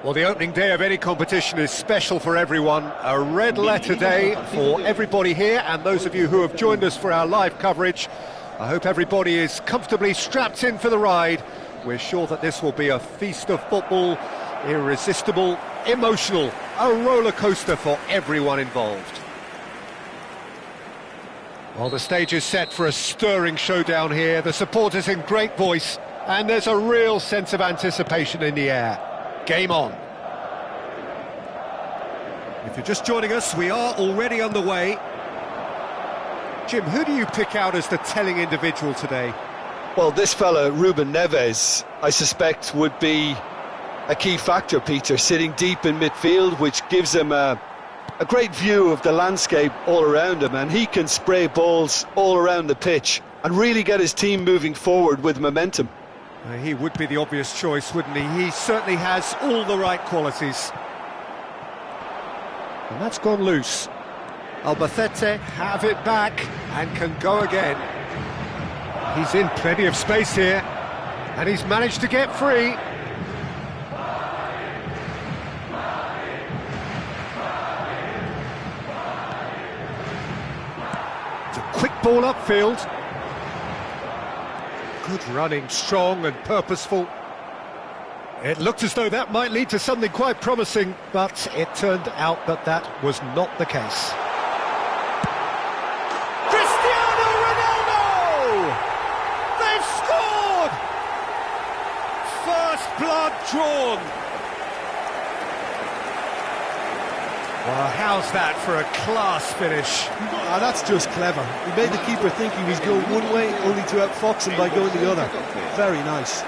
Well, the opening day of any competition is special for everyone. A red letter day for everybody here, and those of you who have joined us for our live coverage. I hope everybody is comfortably strapped in for the ride. We're sure that this will be a feast of football, irresistible, emotional, a roller coaster for everyone involved. Well, the stage is set for a stirring showdown here. The supporters in great voice, and there's a real sense of anticipation in the air. Game on. If you're just joining us, we are already underway. Jim, who do you pick out as the telling individual today? Well, this fella, Ruben Neves, I suspect would be a key factor, Peter, sitting deep in midfield, which gives him a great view of the landscape all around him, and he can spray balls all around the pitch and really get his team moving forward with momentum. He would be the obvious choice, wouldn't he? He certainly has all the right qualities. And that's gone loose. Albacete have it back and can go again. He's in plenty of space here, and he's managed to get free. It's a quick ball upfield. Good running, strong and purposeful. It looked as though that might lead to something quite promising, but it turned out that that was not the case. Cristiano Ronaldo! They've scored! First blood drawn. Well, how's that for a class finish? That's just clever. He made the keeper think he was going one way, only to outfox him by going the other. Very nice.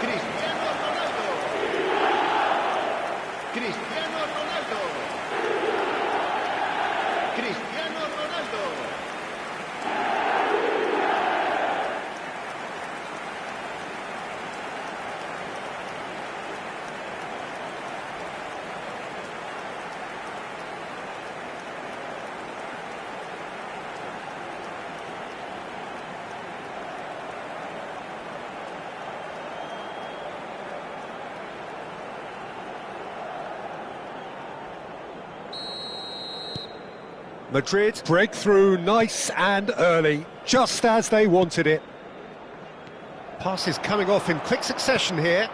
Madrid break through nice and early, just as they wanted it. Passes coming off in quick succession here.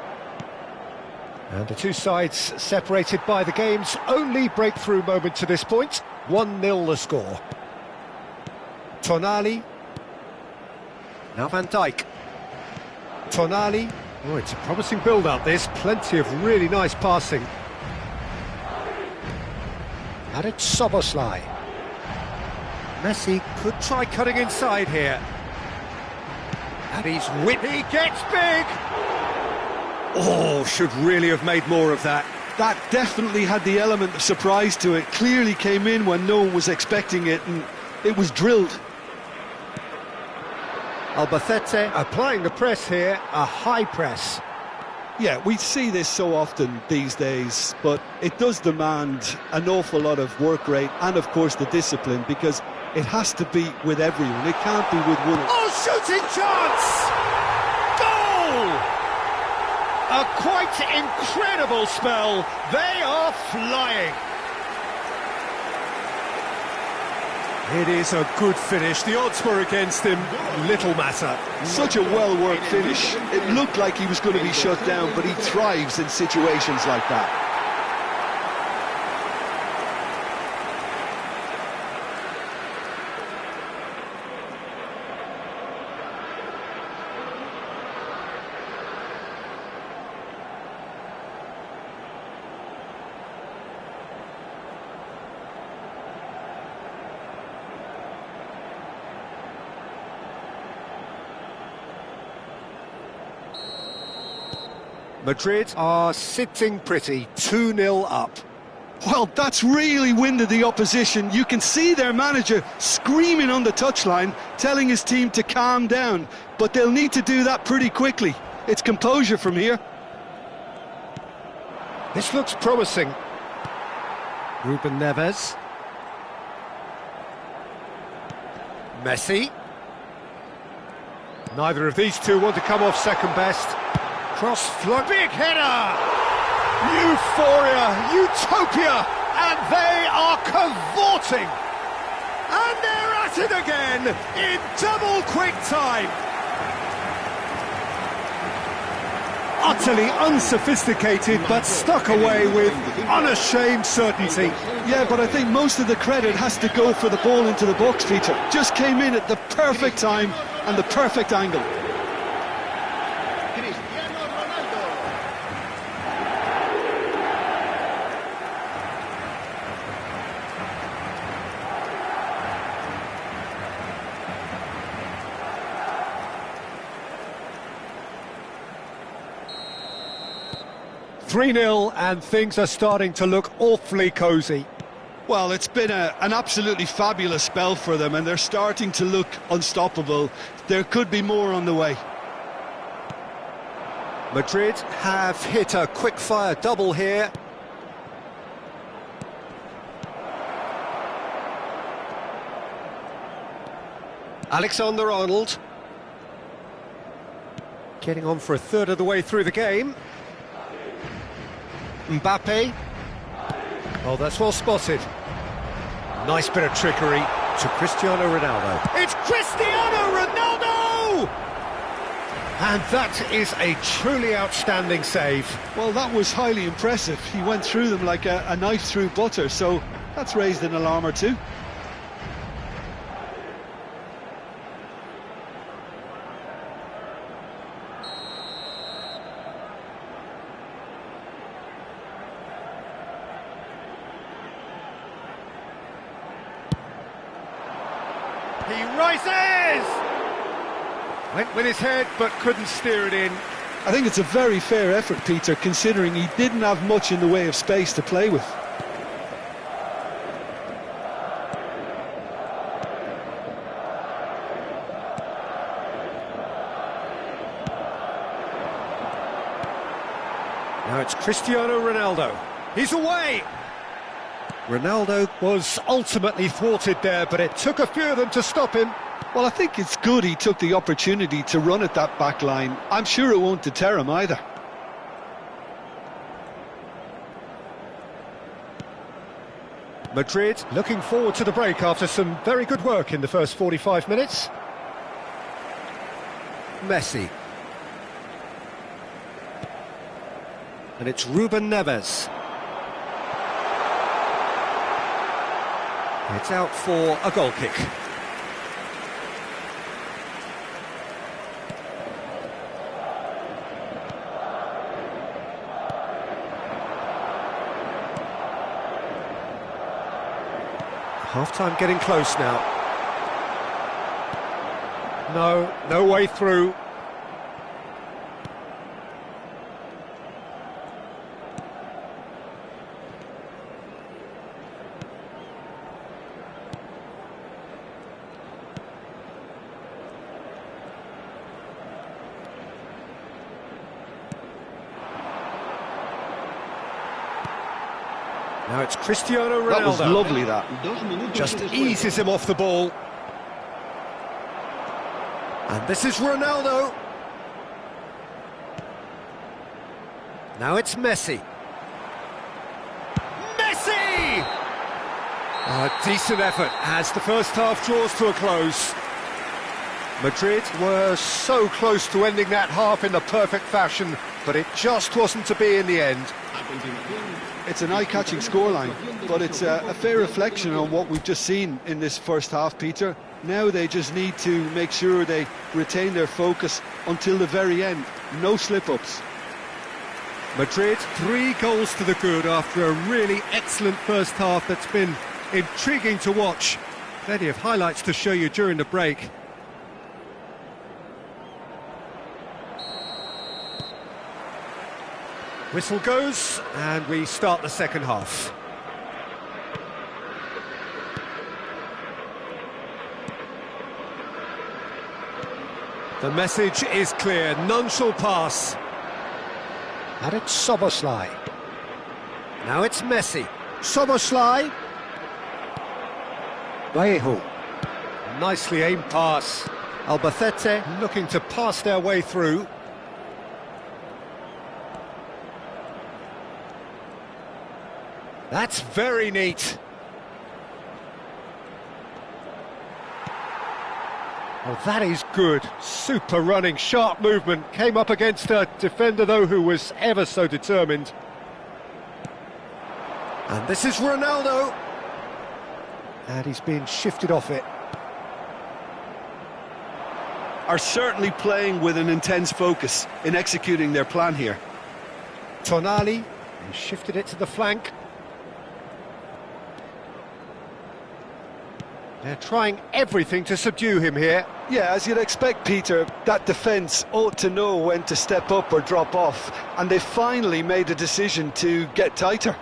And the two sides separated by the game's only breakthrough moment to this point. 1-0 the score. Tonali. Now Van Dijk. Tonali. Oh, it's a promising build-up this. Plenty of really nice passing. And it's Szoboszlai. Messi could try cutting inside here. And he's he gets big! Oh, should really have made more of that. That definitely had the element of surprise to it. Clearly came in when no one was expecting it, and it was drilled. Albacete applying the press here, a high press. Yeah, we see this so often these days, but it does demand an awful lot of work rate and, of course, the discipline, because it has to be with everyone. It can't be with one. Oh, shooting chance! Goal! A quite incredible spell. They are flying. It is a good finish. The odds were against him. Little matter. Such a well-worked finish. It looked like he was going to be shut down, but he thrives in situations like that. Madrid are sitting pretty, 2-0 up. Well, that's really winded the opposition. You can see their manager screaming on the touchline, telling his team to calm down, but they'll need to do that pretty quickly. It's composure from here. This looks promising. Ruben Neves. Messi. Neither of these two want to come off second best. Cross flow, big header! Euphoria, utopia, and they are cavorting. And they're at it again in double quick time. Utterly unsophisticated, but stuck away with unashamed certainty. Yeah, but I think most of the credit has to go for the ball into the box, Peter. Just came in at the perfect time and the perfect angle. 3-0 and things are starting to look awfully cosy. Well, it's been an absolutely fabulous spell for them, and they're starting to look unstoppable. There could be more on the way. Madrid have hit a quick-fire double here. Alexander-Arnold. Getting on for a third of the way through the game. Mbappe. Oh, that's well spotted. Nice bit of trickery to Cristiano Ronaldo. It's Cristiano Ronaldo! And that is a truly outstanding save. Well, that was highly impressive. He went through them like a knife through butter, so that's raised an alarm or two. He rises! Went with his head, but couldn't steer it in. I think it's a very fair effort, Peter, considering he didn't have much in the way of space to play with. Now it's Cristiano Ronaldo. He's away! Ronaldo was ultimately thwarted there, but it took a few of them to stop him. Well, I think it's good he took the opportunity to run at that back line. I'm sure it won't deter him either. Madrid looking forward to the break after some very good work in the first 45 minutes. Messi. And it's Ruben Neves. It's out for a goal kick. Half-time getting close now. No way through. Now it's Cristiano Ronaldo. That was lovely, that. Just eases him off the ball. And this is Ronaldo. Now it's Messi. Messi! A decent effort as the first half draws to a close. Madrid were so close to ending that half in the perfect fashion, but it just wasn't to be in the end. It's an eye-catching scoreline, but it's a fair reflection on what we've just seen in this first half, Peter. Now they just need to make sure they retain their focus until the very end. No slip-ups. Madrid, 3 goals to the good after a really excellent first half that's been intriguing to watch. Plenty of highlights to show you during the break. Whistle goes, and we start the second half. The message is clear, none shall pass. And it's Szoboszlai. Now it's Messi. Szoboszlai. Vallejo. Nicely aimed pass. Albacete looking to pass their way through. That's very neat. Oh, that is good. Super running, sharp movement. Came up against a defender, though, who was ever so determined. And this is Ronaldo. And he's being shifted off it. Are certainly playing with an intense focus in executing their plan here. Tonali, he shifted it to the flank. They're trying everything to subdue him here. Yeah, as you'd expect, Peter, that defence ought to know when to step up or drop off, and they finally made a decision to get tighter.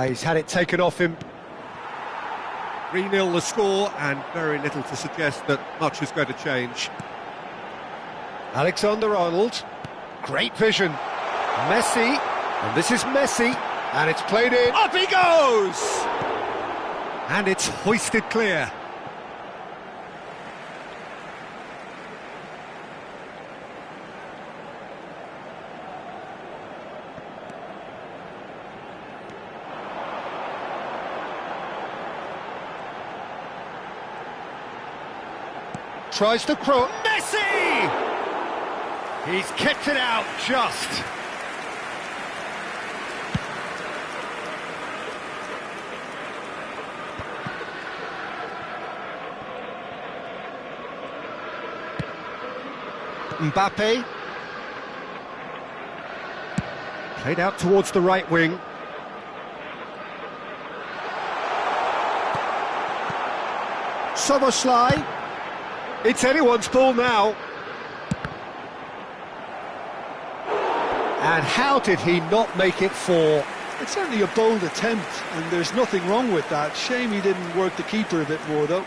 He's had it taken off him. 3-0 the score, and very little to suggest that much is going to change. Alexander-Arnold, great vision. Messi, and this is Messi, and it's played in. Up he goes! And it's hoisted clear. Tries to cross. Messi! He's kicked it out just. Mbappe. Played out towards the right wing. Szoboszlai. It's anyone's ball now. And how did he not make it four? It's certainly a bold attempt, and there's nothing wrong with that. Shame he didn't work the keeper a bit more, though.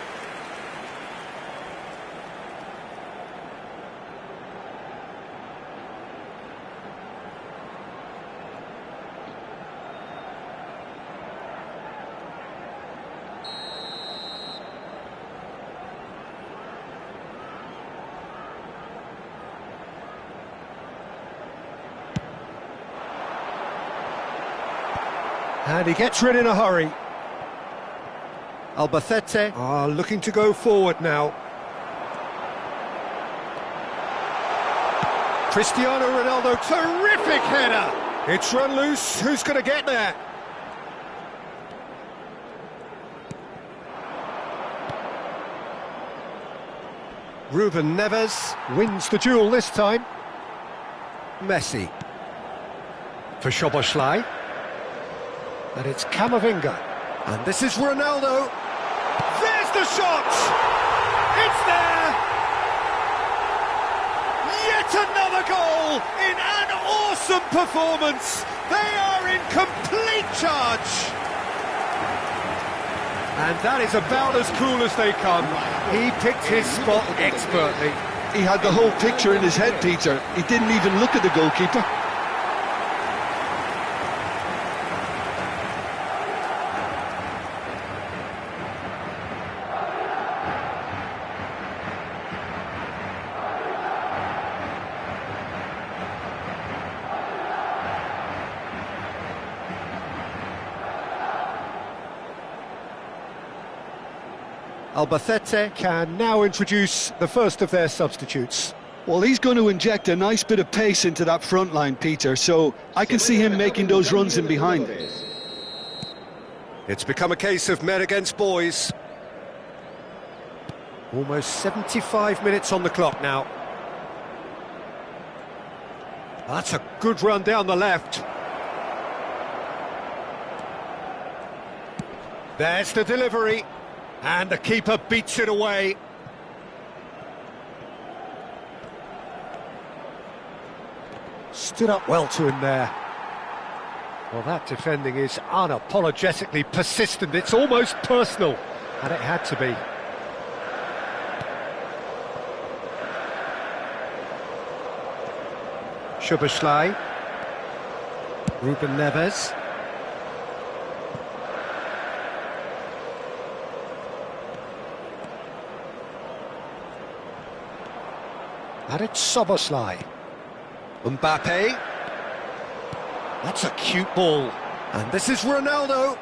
And he gets rid in a hurry. Albacete are looking to go forward now. Cristiano Ronaldo, terrific header! It's run loose, who's going to get there? Ruben Neves wins the duel this time. Messi. For Szoboszlai. And it's Camavinga. And this is Ronaldo. There's the shot! It's there! Yet another goal in an awesome performance. They are in complete charge. And that is about as cool as they come. He picked his spot expertly. He had the whole picture in his head, Peter. He didn't even look at the goalkeeper. Albacete can now introduce the first of their substitutes. Well, he's going to inject a nice bit of pace into that front line, Peter, so I can see him making those runs in behind. It's become a case of men against boys. Almost 75 minutes on the clock now. That's a good run down the left. There's the delivery. And the keeper beats it away. Stood up well to him there. Well, that defending is unapologetically persistent. It's almost personal, and it had to be. Szoboszlai. Ruben Neves. And it's Szoboszlai. Mbappe. That's a cute ball. And this is Ronaldo.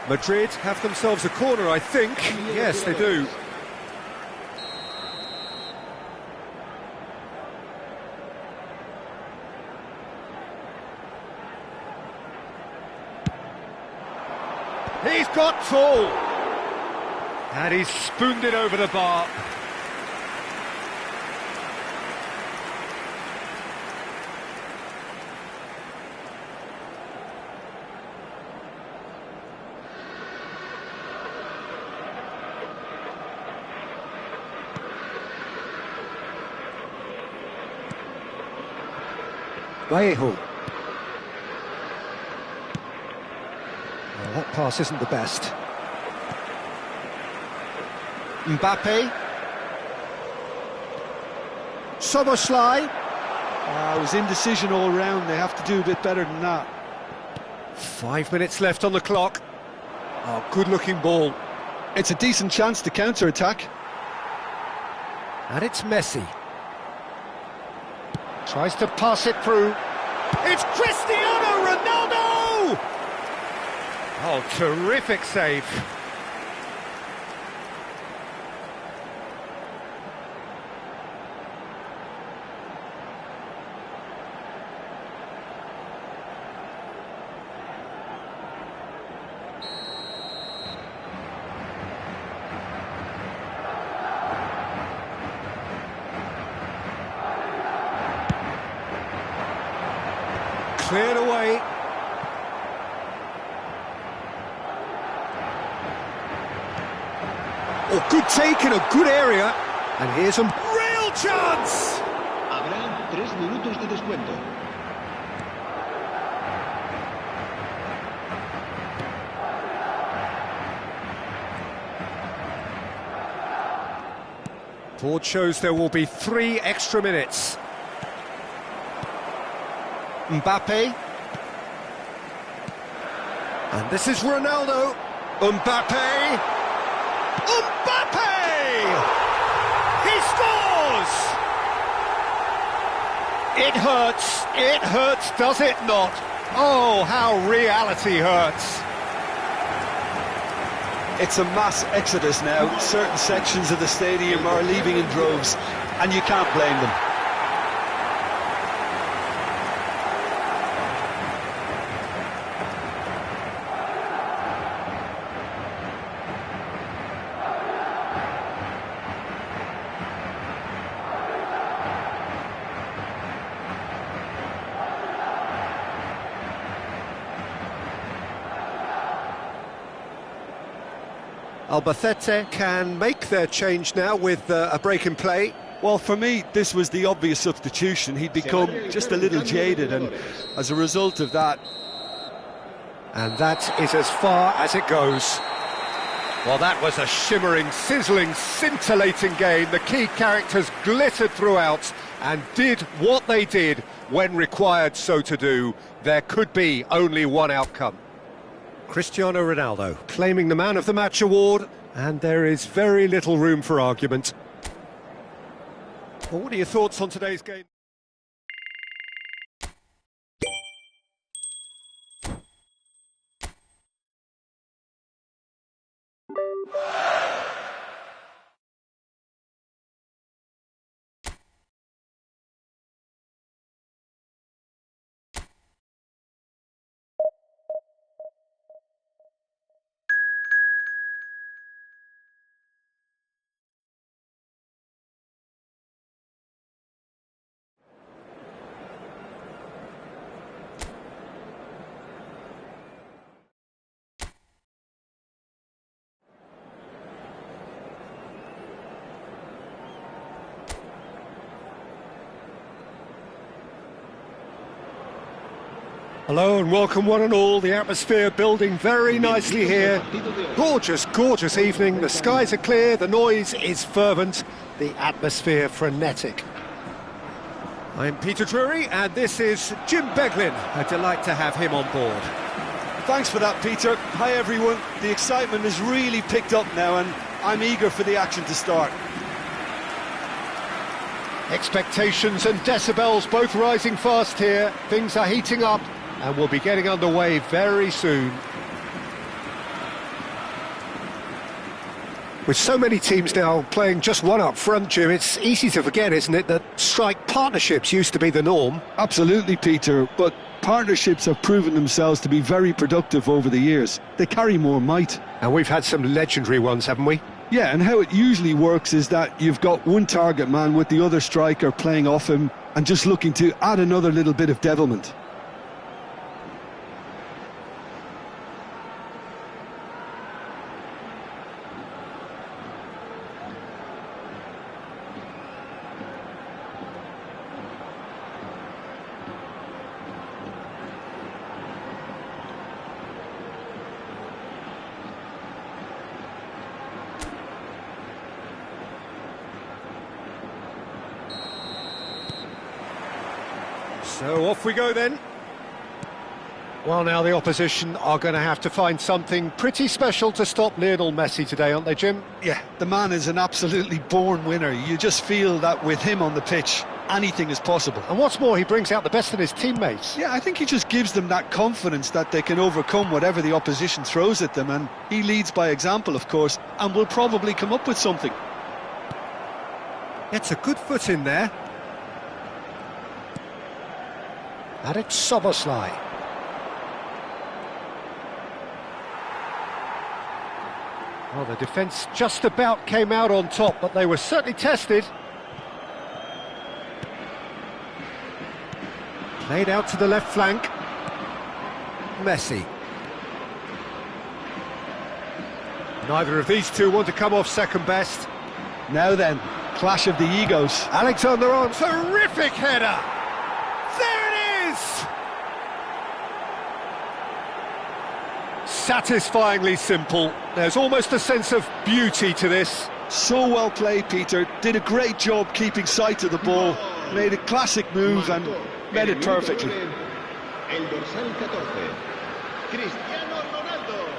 Madrid have themselves a corner, I think. Yes, they do. He's got full. And he's spooned it over the bar. Vallejo. Well, that pass isn't the best. Mbappe. Soboslai. It was indecision all round. They have to do a bit better than that. 5 minutes left on the clock. Oh, good-looking ball. It's a decent chance to counter-attack. And it's Messi. Tries to pass it through. It's Cristiano Ronaldo! Oh, terrific save. Cleared away. Oh, good take in a good area. And here's a real chance! Habrá 3 minutos de descuento. Board shows there will be 3 extra minutes. Mbappe. And this is Ronaldo. Mbappe. Mbappe! He scores! It hurts, does it not? Oh, how reality hurts. It's a mass exodus now. Certain sections of the stadium are leaving in droves, and you can't blame them. Albacete can make their change now with a break in play. Well, for me, this was the obvious substitution. He'd become just a little jaded, and as a result of that... And that is as far as it goes. Well, that was a shimmering, sizzling, scintillating game. The key characters glittered throughout and did what they did when required so to do. There could be only one outcome. Cristiano Ronaldo claiming the Man of the Match award, and there is very little room for argument. Well, what are your thoughts on today's game? Hello and welcome one and all. The atmosphere building very nicely here. Gorgeous, gorgeous evening. The skies are clear, the noise is fervent, the atmosphere frenetic. I'm Peter Drury and this is Jim Beglin. A delight to have him on board. Thanks for that, Peter. Hi, everyone. The excitement has really picked up now, and I'm eager for the action to start. Expectations and decibels both rising fast here. Things are heating up. and we'll be getting underway very soon. With so many teams now playing just one up front, Jim, it's easy to forget, isn't it, that strike partnerships used to be the norm. Absolutely, Peter, but partnerships have proven themselves to be very productive over the years. They carry more might. And we've had some legendary ones, haven't we? Yeah, and how it usually works is that you've got one target man with the other striker playing off him and just looking to add another little bit of devilment. So off we go then. Well, now the opposition are going to have to find something pretty special to stop Lionel Messi today, aren't they, Jim? Yeah, the man is an absolutely born winner. You just feel that with him on the pitch, anything is possible. And what's more, he brings out the best in his teammates. Yeah, I think he just gives them that confidence that they can overcome whatever the opposition throws at them, and he leads by example, of course, and will probably come up with something. It's a good foot in there. And it's Soboslai. Well, the defence just about came out on top, but they were certainly tested. Played out to the left flank. Messi. Neither of these two want to come off second best. Now then, clash of the egos. Alexander-Arnold, terrific header! There it is! Satisfyingly simple. There's almost a sense of beauty to this. So well played, Peter. Did a great job keeping sight of the ball. Made a classic move and made it perfectly. El dorsal 14, Cristiano Ronaldo.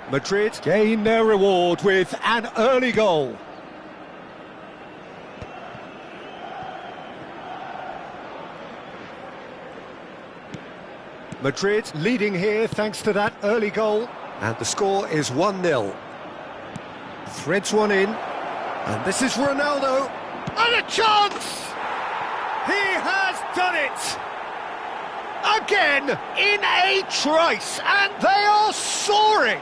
Madrid gain their reward with an early goal. Madrid leading here thanks to that early goal. And the score is 1-0. Threads one in. And this is Ronaldo. And a chance! He has done it! Again, in a trice, and they are soaring!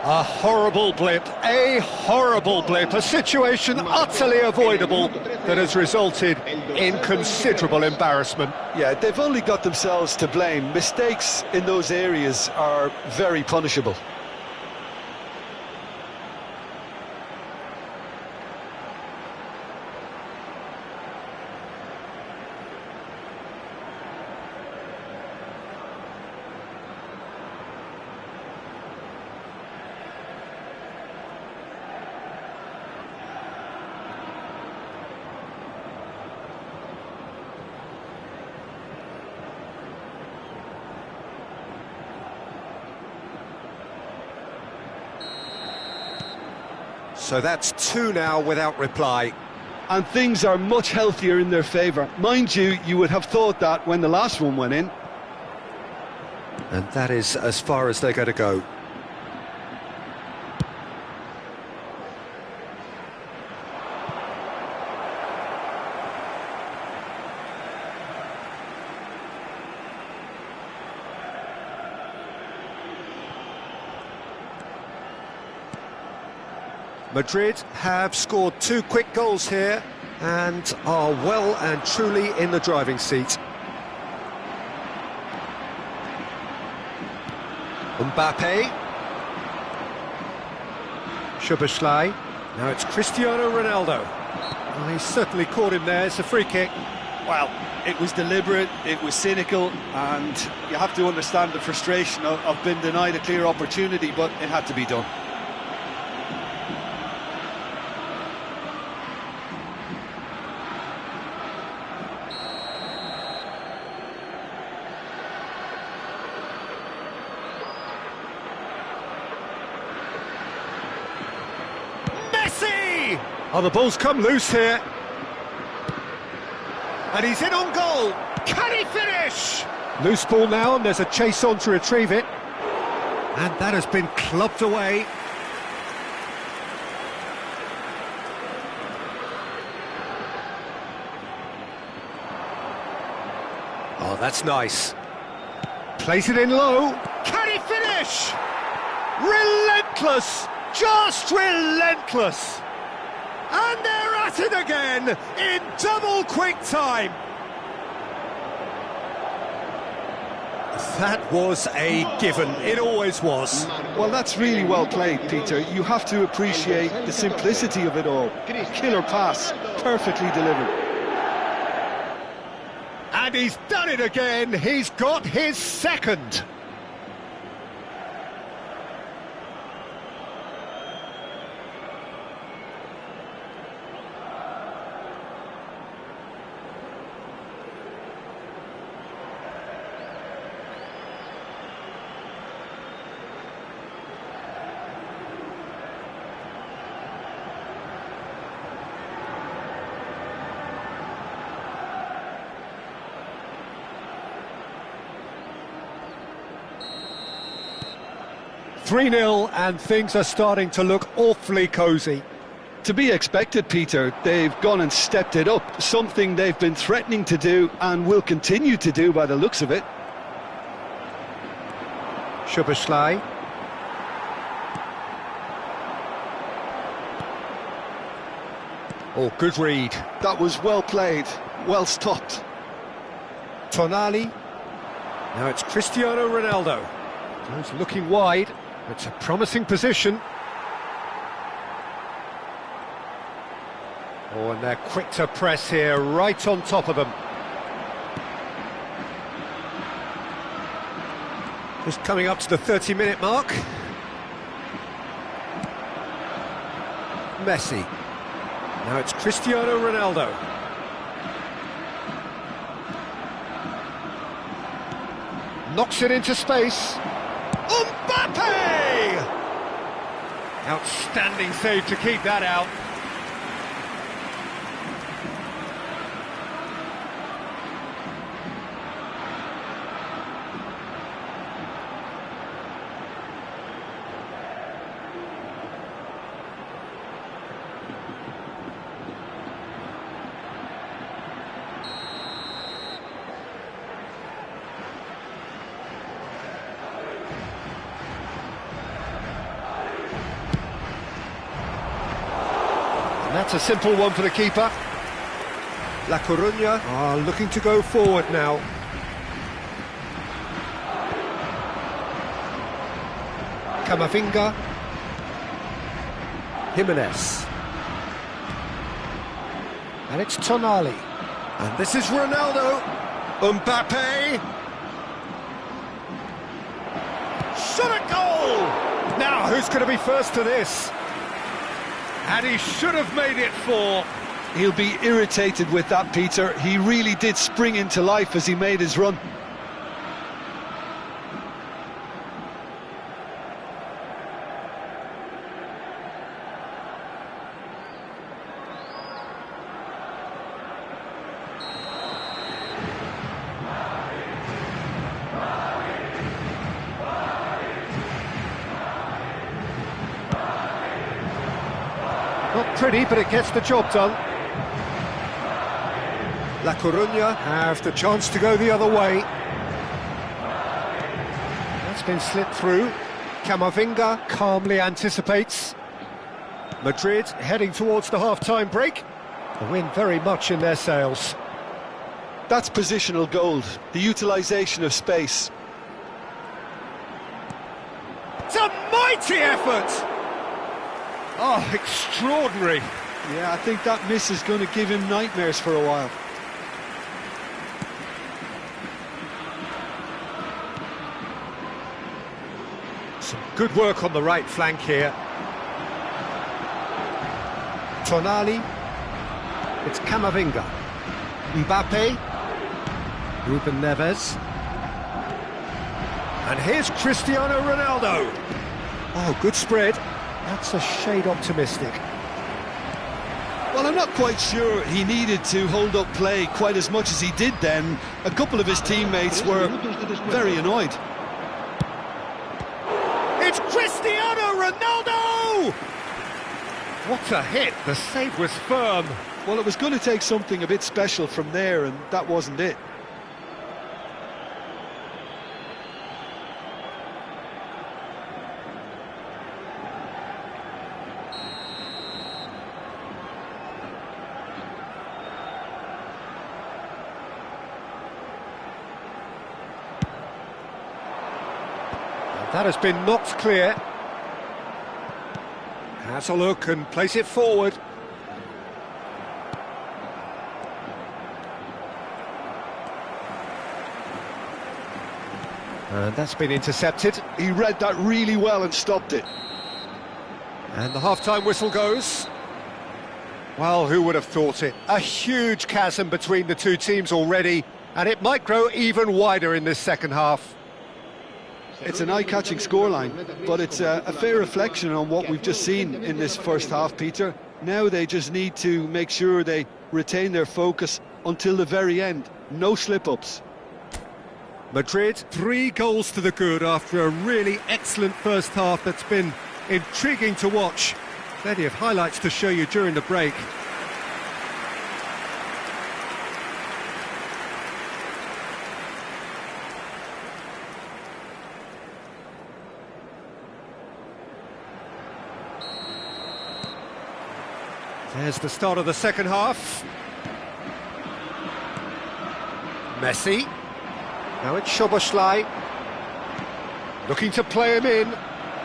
A horrible blip, a situation utterly avoidable that has resulted in considerable embarrassment. Yeah, they've only got themselves to blame. Mistakes in those areas are very punishable. So that's two now without reply. And things are much healthier in their favour. Mind you, you would have thought that when the last one went in. And that is as far as they're going to go. Madrid have scored two quick goals here and are well and truly in the driving seat. Mbappe. Szoboszlai. Now it's Cristiano Ronaldo. Well, he's certainly caught him there. It's a free kick. Well, it was deliberate, it was cynical, and you have to understand the frustration of being denied a clear opportunity, but it had to be done. Messi! Oh, the ball's come loose here. And he's in on goal. Can he finish? Loose ball now, and there's a chase on to retrieve it. And that has been clubbed away. Oh, that's nice. Plays it in low. Can he finish? Relentless! Just relentless! And they're at it again in double quick time. That was a given. It always was. Well, that's really well played, Peter. You have to appreciate the simplicity of it all. Killer pass, perfectly delivered. And he's done it again. He's got his second. "3-0, and things are starting to look awfully cosy. To be expected, Peter. They've gone and stepped it up, something they've been threatening to do and will continue to do by the looks of it. Szoboszlai. Oh, good read. That was well played, well stopped. Tonali. Now it's Cristiano Ronaldo. He's looking wide. It's a promising position. Oh, and they're quick to press here, right on top of them. Just coming up to the 30-minute mark. Messi. Now it's Cristiano Ronaldo. Knocks it into space. Mbappe! Outstanding save to keep that out. And that's a simple one for the keeper. La Coruña are looking to go forward now. Camavinga. Jimenez. And it's Tonali. And this is Ronaldo. Mbappe! Shot a goal! Now, who's going to be first to this? And he should have made it 4. He'll be irritated with that, Peter. He really did spring into life as he made his run. Not pretty, but it gets the job done. La Coruña have the chance to go the other way. That's been slipped through. Camavinga calmly anticipates. Madrid heading towards the half-time break. The wind very much in their sails. That's positional gold, the utilisation of space. It's a mighty effort! Oh, extraordinary. Yeah, I think that miss is going to give him nightmares for a while. Some good work on the right flank here. Tonali. It's Camavinga. Mbappe. Ruben Neves. And here's Cristiano Ronaldo. Oh, good spread. That's a shade optimistic. Well, I'm not quite sure he needed to hold up play quite as much as he did then. A couple of his teammates were very annoyed. It's Cristiano Ronaldo! What a hit! The save was firm. Well, it was going to take something a bit special from there, and that wasn't it. That has been knocked clear. Has a look and place it forward. And that's been intercepted. He read that really well and stopped it. And the half-time whistle goes. Well, who would have thought it? A huge chasm between the two teams already, and it might grow even wider in this second half. It's an eye-catching scoreline, but it's a fair reflection on what we've just seen in this first half, Peter. Now they just need to make sure they retain their focus until the very end. No slip-ups. Madrid, 3 goals to the good after a really excellent first half that's been intriguing to watch. Plenty of highlights to show you during the break. There's the start of the second half. Messi. Now it's Szoboszlai. Looking to play him in.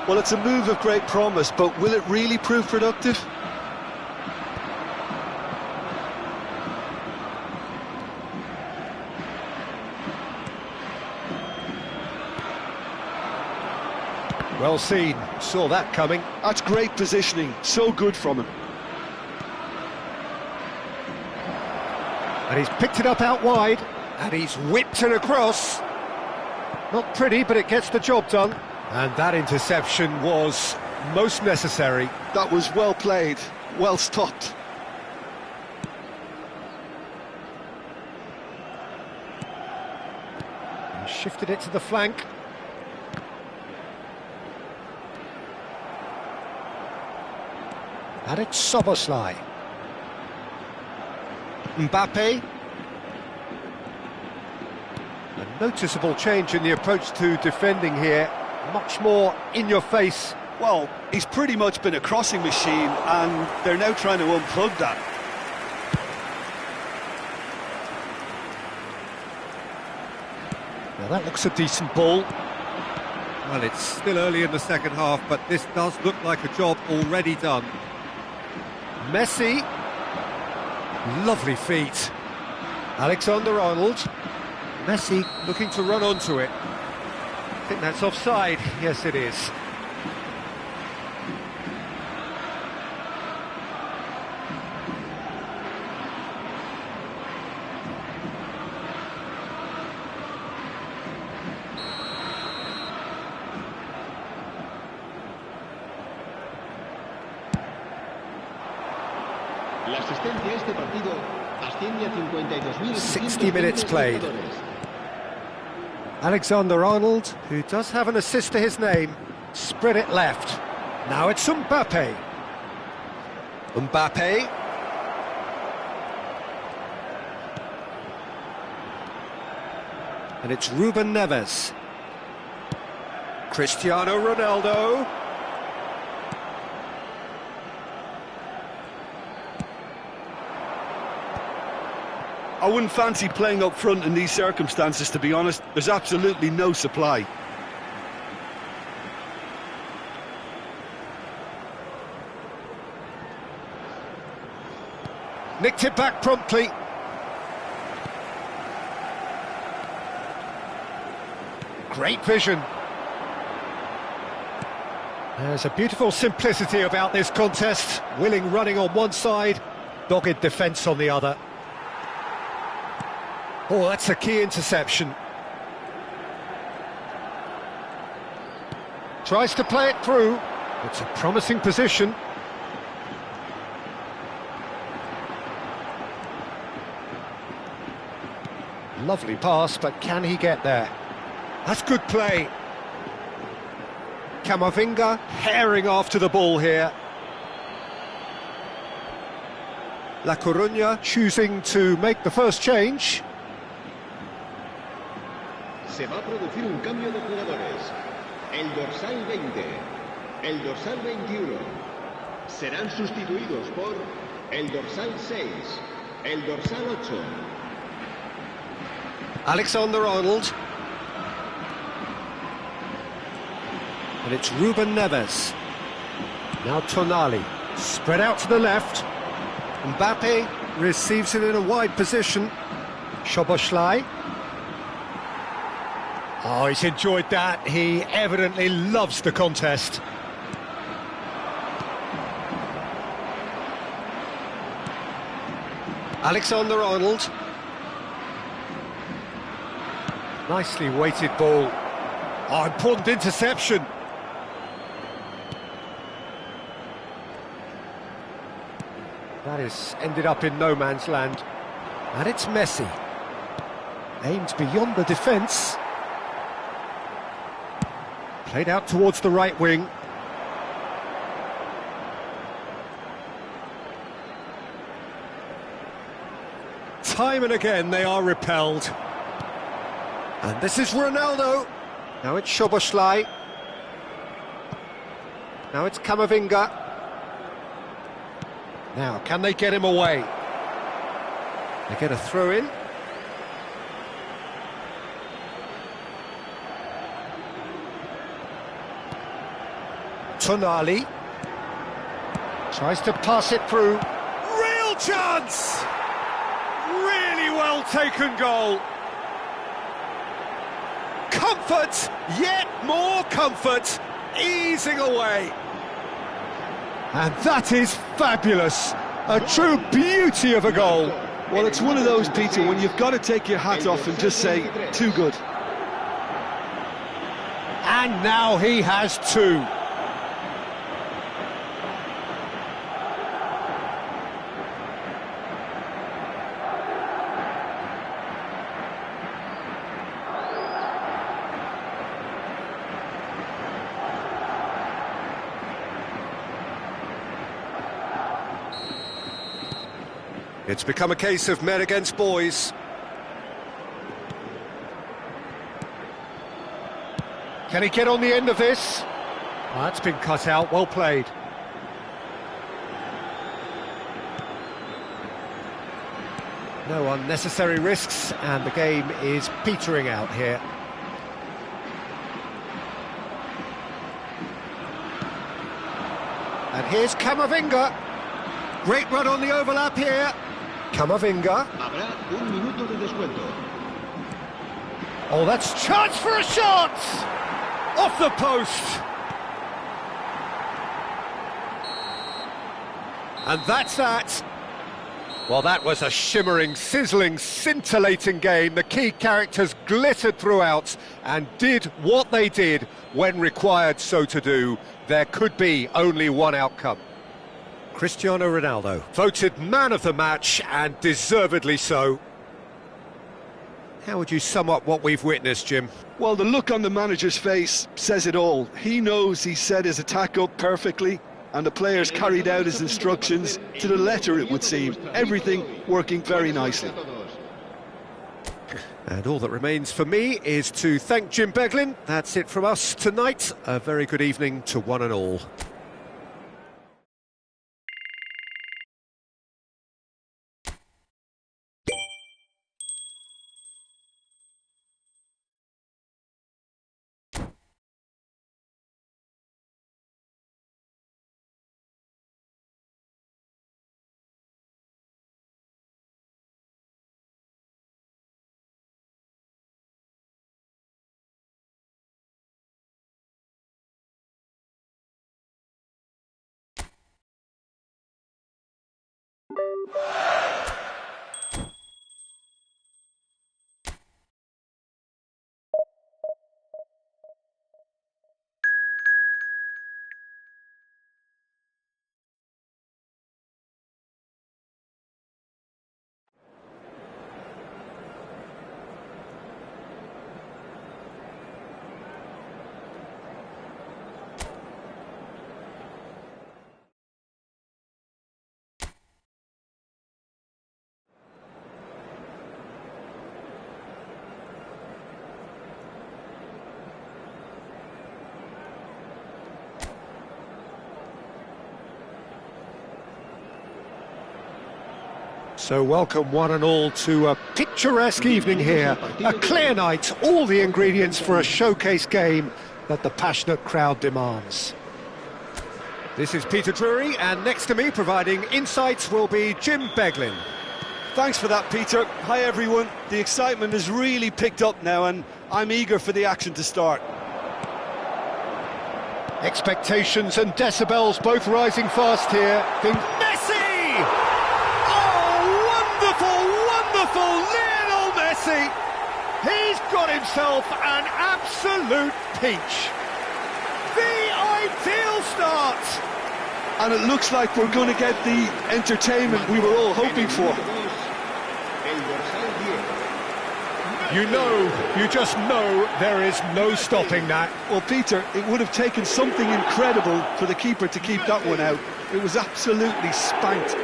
Well, it's a move of great promise, but will it really prove productive? Well seen. Saw that coming. That's great positioning. So good from him. And he's picked it up out wide, and he's whipped it across. Not pretty, but it gets the job done. And that interception was most necessary. That was well played, well stopped. He shifted it to the flank. And it's Szoboszlai. Mbappe. A noticeable change in the approach to defending here. Much more in your face. Well, he's pretty much been a crossing machine, and they're now trying to unplug that. Now that looks a decent ball. Well, it's still early in the second half, but this does look like a job already done. Messi. Lovely feet. Alexander-Arnold. Messi looking to run onto it. I think that's offside. Yes, it is. La asistencia a este partido asciende a 52.000. 60 minutes played. Alexander-Arnold, who does have an assist to his name, spread it left. Now it's Mbappe. Mbappe. And it's Ruben Neves. Cristiano Ronaldo. I wouldn't fancy playing up front in these circumstances, to be honest. There's absolutely no supply. Nicked it back promptly. Great vision. There's a beautiful simplicity about this contest. Willing running on one side, dogged defence on the other. Oh, that's a key interception. Tries to play it through. It's a promising position. Lovely pass, but can he get there? That's good play. Camavinga herring after the ball here. La Coruña choosing to make the first change. Se va a producir un cambio de jugadores. El dorsal 20, el dorsal 21 serán sustituidos por el dorsal 6, el dorsal 8. Alexander-Arnold. And it's Ruben Neves. Now Tonali. Spread out to the left. Mbappe receives it in a wide position. Szoboszlai. Oh, he's enjoyed that. He evidently loves the contest. Alexander-Arnold. Nicely weighted ball. Oh, important interception. That has ended up in no man's land. And it's Messi. Aimed beyond the defence. Played out towards the right wing. Time and again they are repelled. And this is Ronaldo. Now it's Szoboszlai. Now it's Camavinga. Now, can they get him away? They get a throw in. Tonali tries to pass it through. Real chance! Really well taken goal. Comfort, yet more comfort, easing away. And that is fabulous. A true beauty of a goal. Well, it's one of those, Peter, when you've got to take your hat off and just say, too good. And now he has two. It's become a case of men against boys. Can he get on the end of this? Oh, that's been cut out, well played. No unnecessary risks, and the game is petering out here. And here's Camavinga. Great run on the overlap here. Camavinga. Habrá un minuto de descuento. Oh, that's chance for a shot! Off the post! And that's that. Well, that was a shimmering, sizzling, scintillating game. The key characters glittered throughout and did what they did when required so to do. There could be only one outcome. Cristiano Ronaldo, voted man of the match, and deservedly so. How would you sum up what we've witnessed, Jim? Well, the look on the manager's face says it all. He knows he set his attack up perfectly, and the players carried out his instructions to the letter, it would seem. Everything working very nicely. And all that remains for me is to thank Jim Beglin. That's it from us tonight. A very good evening to one and all. So welcome one and all to a picturesque evening here, a clear night, all the ingredients for a showcase game that the passionate crowd demands. This is Peter Drury, and next to me providing insights will be Jim Beglin. Thanks for that, Peter. Hi, everyone. The excitement has really picked up now, and I'm eager for the action to start. Expectations and decibels both rising fast here. Messi! Wonderful Lionel Messi! He's got himself an absolute peach. The ideal start. And it looks like we're going to get the entertainment we were all hoping for. You just know there is no stopping that. Well, Peter, it would have taken something incredible for the keeper to keep that one out. It was absolutely spanked.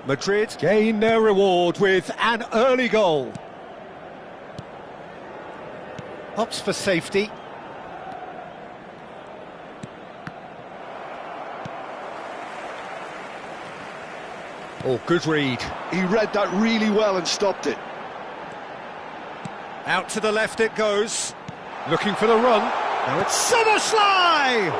Madrid gain their reward with an early goal. Opts for safety. Oh, good read. He read that really well and stopped it. Out to the left it goes. Looking for the run. Now it's Soboslai!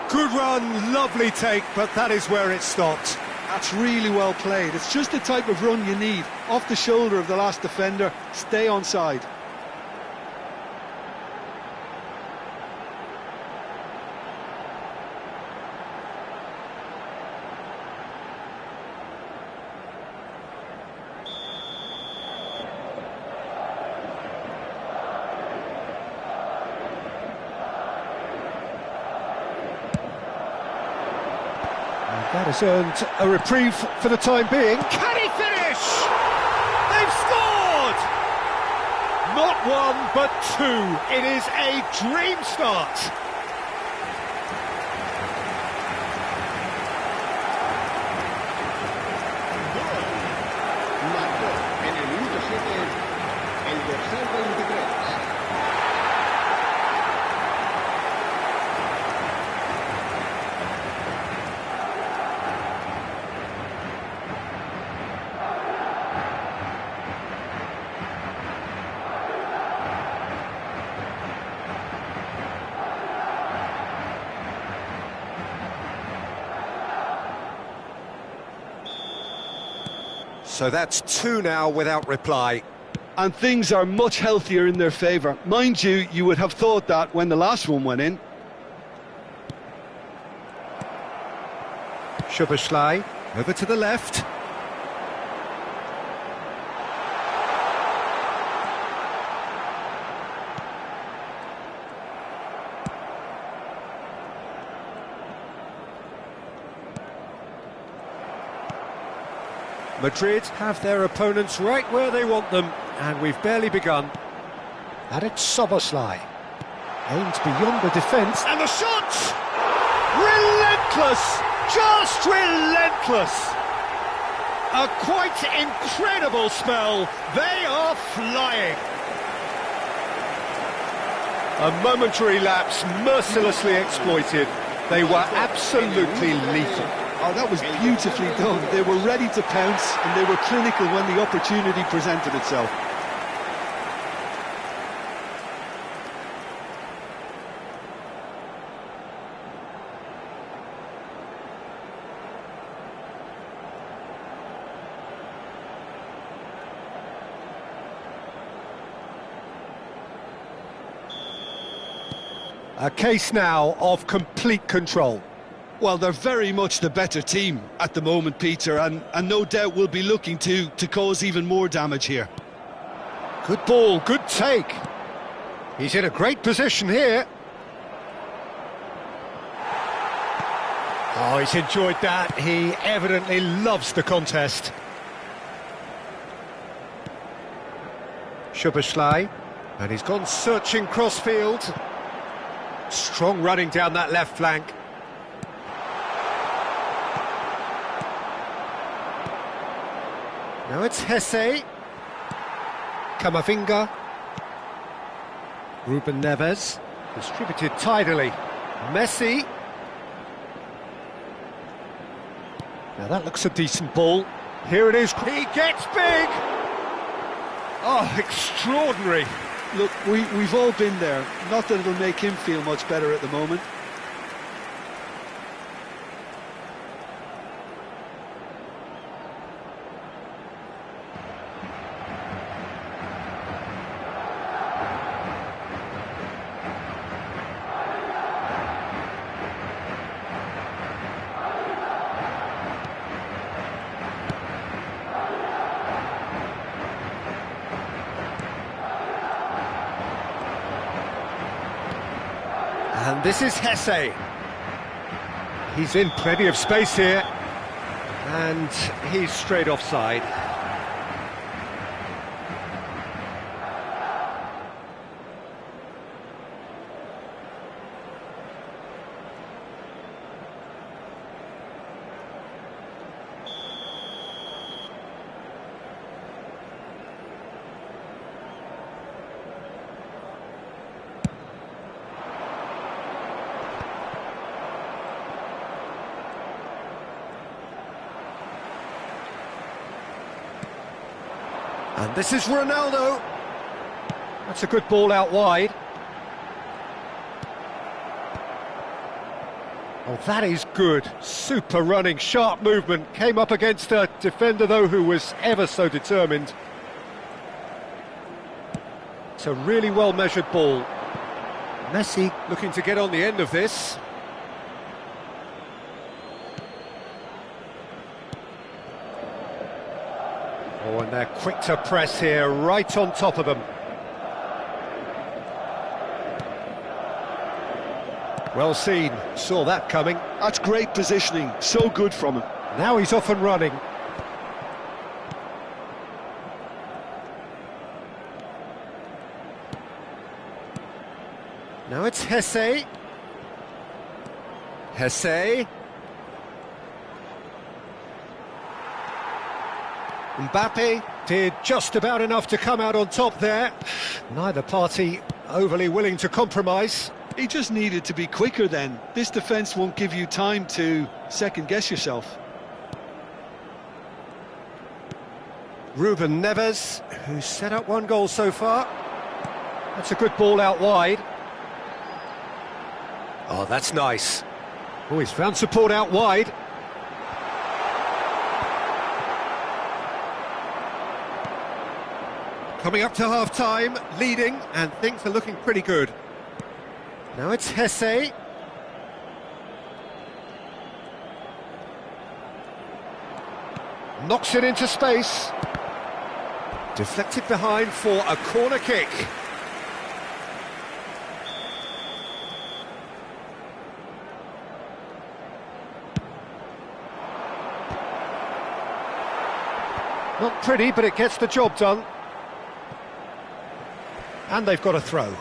Good run, lovely take, but that is where it stopped. That's really well played. It's just the type of run you need. Off the shoulder of the last defender, stay onside. That has earned a reprieve for the time being. Can he finish? They've scored! Not one, but two. It is a dream start. Marcó en el minuto 7 el dorsal 23. So that's two now without reply. And things are much healthier in their favour. Mind you, you would have thought that when the last one went in. Soboslai over to the left. Madrid have their opponents right where they want them, and we've barely begun. And it's Soboslai. Aimed beyond the defence. And the shot! Relentless! Just relentless! A quite incredible spell. They are flying. A momentary lapse mercilessly exploited. They were absolutely lethal. Oh, that was beautifully done. They were ready to pounce, and they were clinical when the opportunity presented itself. A case now of complete control. Well, they're very much the better team at the moment, Peter, and no doubt will be looking to cause even more damage here. Good ball, good take. He's in a great position here. Oh, he's enjoyed that. He evidently loves the contest. Schuberschlei, and he's gone searching crossfield. Strong running down that left flank. Now it's Hesse. Camavinga. Ruben Neves. Distributed tidily. Messi. Now that looks a decent ball. Here it is. He gets big! Oh, extraordinary. Look, we've all been there. Not that it'll make him feel much better at the moment. And this is Hesse. He's in plenty of space here. And he's straight offside. And this is Ronaldo. That's a good ball out wide. Oh, that is good. Super running, sharp movement. Came up against a defender, though, who was ever so determined. It's a really well-measured ball. Messi looking to get on the end of this. Oh, and they're quick to press here, right on top of them. Well seen, saw that coming. That's great positioning, so good from him. Now he's off and running. Now it's Hesse. Hesse. Mbappe did just about enough to come out on top there. Neither party overly willing to compromise. He just needed to be quicker then. This defence won't give you time to second-guess yourself. Ruben Neves, who's set up one goal so far. That's a good ball out wide. Oh, that's nice. Oh, he's found support out wide. Coming up to half-time, leading, and things are looking pretty good. Now it's Hesse. Knocks it into space. Deflected behind for a corner kick. Not pretty, but it gets the job done. And they've got a throw.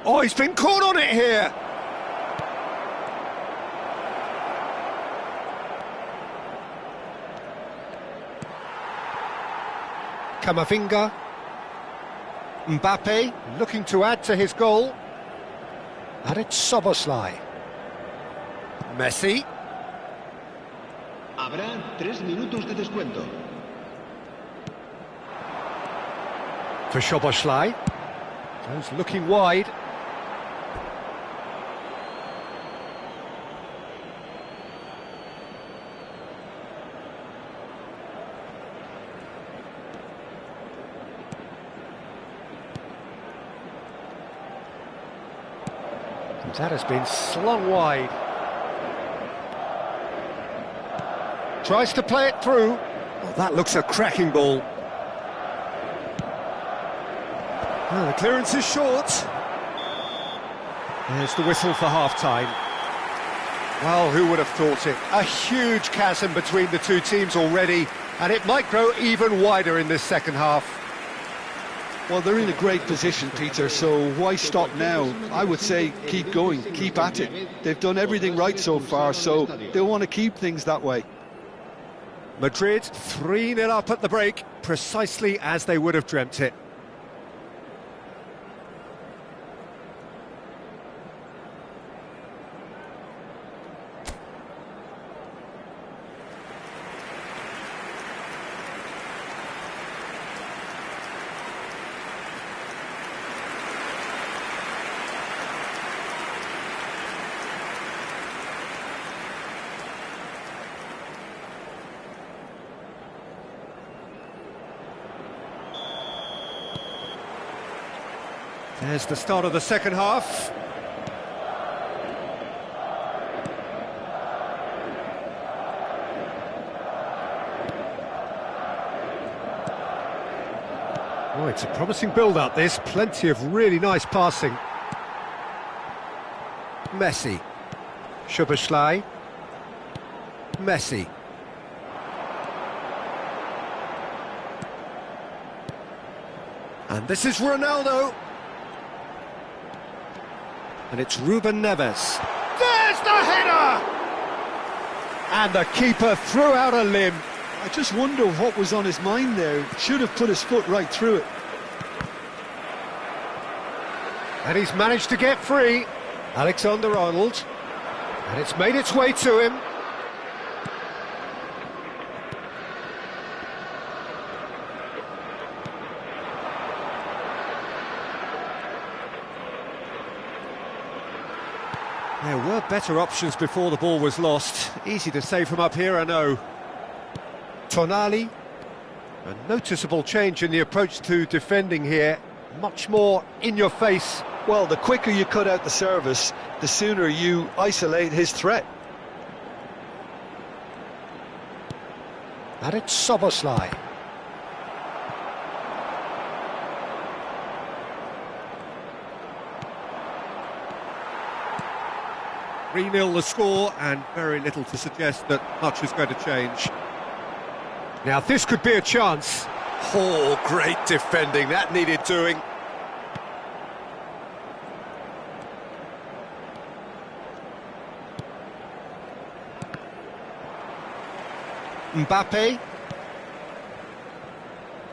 Oh, he's been caught on it here. Camavinga. Mbappe looking to add to his goal. And it's Szoboszlai. Messi. Habrá 3 minutos de descuento. For Szoboszlai. Goes looking wide. That has been slung wide. Tries to play it through. Oh, that looks a cracking ball. Oh, the clearance is short. There's the whistle for half-time. Well, who would have thought it? A huge chasm between the two teams already, and it might grow even wider in this second half. Well, they're in a great position, Peter, so why stop now? I would say keep going, keep at it. They've done everything right so far, so they'll want to keep things that way. Madrid 3-0 up at the break, precisely as they would have dreamt it. There's the start of the second half. Oh, it's a promising build-up, this. Plenty of really nice passing. Messi. Szoboszlai. Messi. And this is Ronaldo. And it's Ruben Neves. There's the header! And the keeper threw out a limb. I just wonder what was on his mind there. Should have put his foot right through it. And he's managed to get free. Alexander-Arnold. And it's made its way to him. There were better options before the ball was lost. Easy to say from up here, I know. Tonali. A noticeable change in the approach to defending here. Much more in your face. Well, the quicker you cut out the service, the sooner you isolate his threat. And it's Szoboszlai. 3-0 the score, and very little to suggest that much is going to change. Now this could be a chance. Oh, great defending, that needed doing. Mbappe.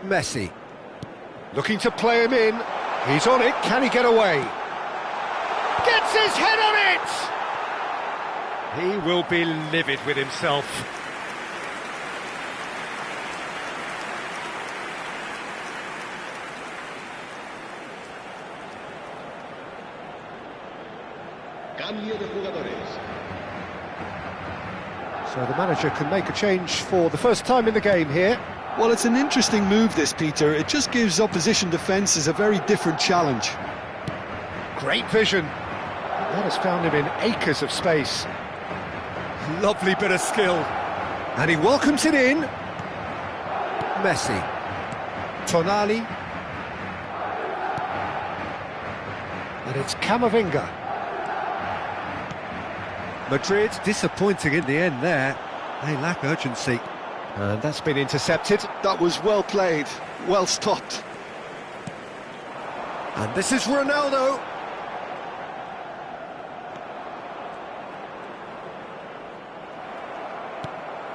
Messi. Looking to play him in. He's on it, can he get away? Gets his head on it! He will be livid with himself. Cambio de jugadores. So the manager can make a change for the first time in the game here. Well, it's an interesting move, this, Peter. It just gives opposition defences a very different challenge. Great vision. That has found him in acres of space. Lovely bit of skill. And he welcomes it in. Messi. Tonali. And it's Camavinga. Madrid disappointing in the end there. They lack urgency. And that's been intercepted. That was well played, well stopped. And this is Ronaldo.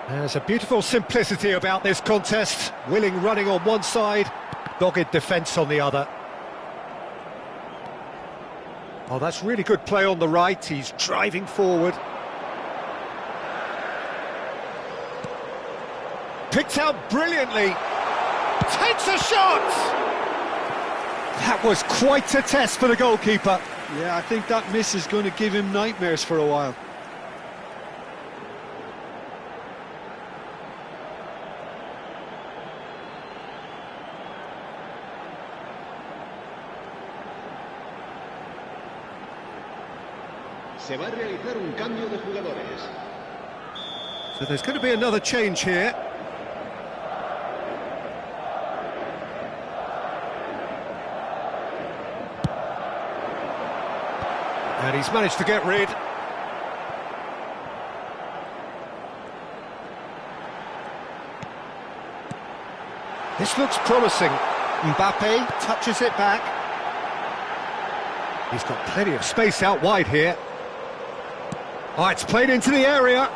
There's a beautiful simplicity about this contest. Willing running on one side, dogged defence on the other. Oh, that's really good play on the right. He's driving forward. Picked out brilliantly. Takes a shot! That was quite a test for the goalkeeper. Yeah, I think that miss is going to give him nightmares for a while. Se va a realizar un cambio de jugadores. So there's going to be another change here. And he's managed to get rid. This looks promising. Mbappe touches it back. He's got plenty of space out wide here. Oh, it's played into the area.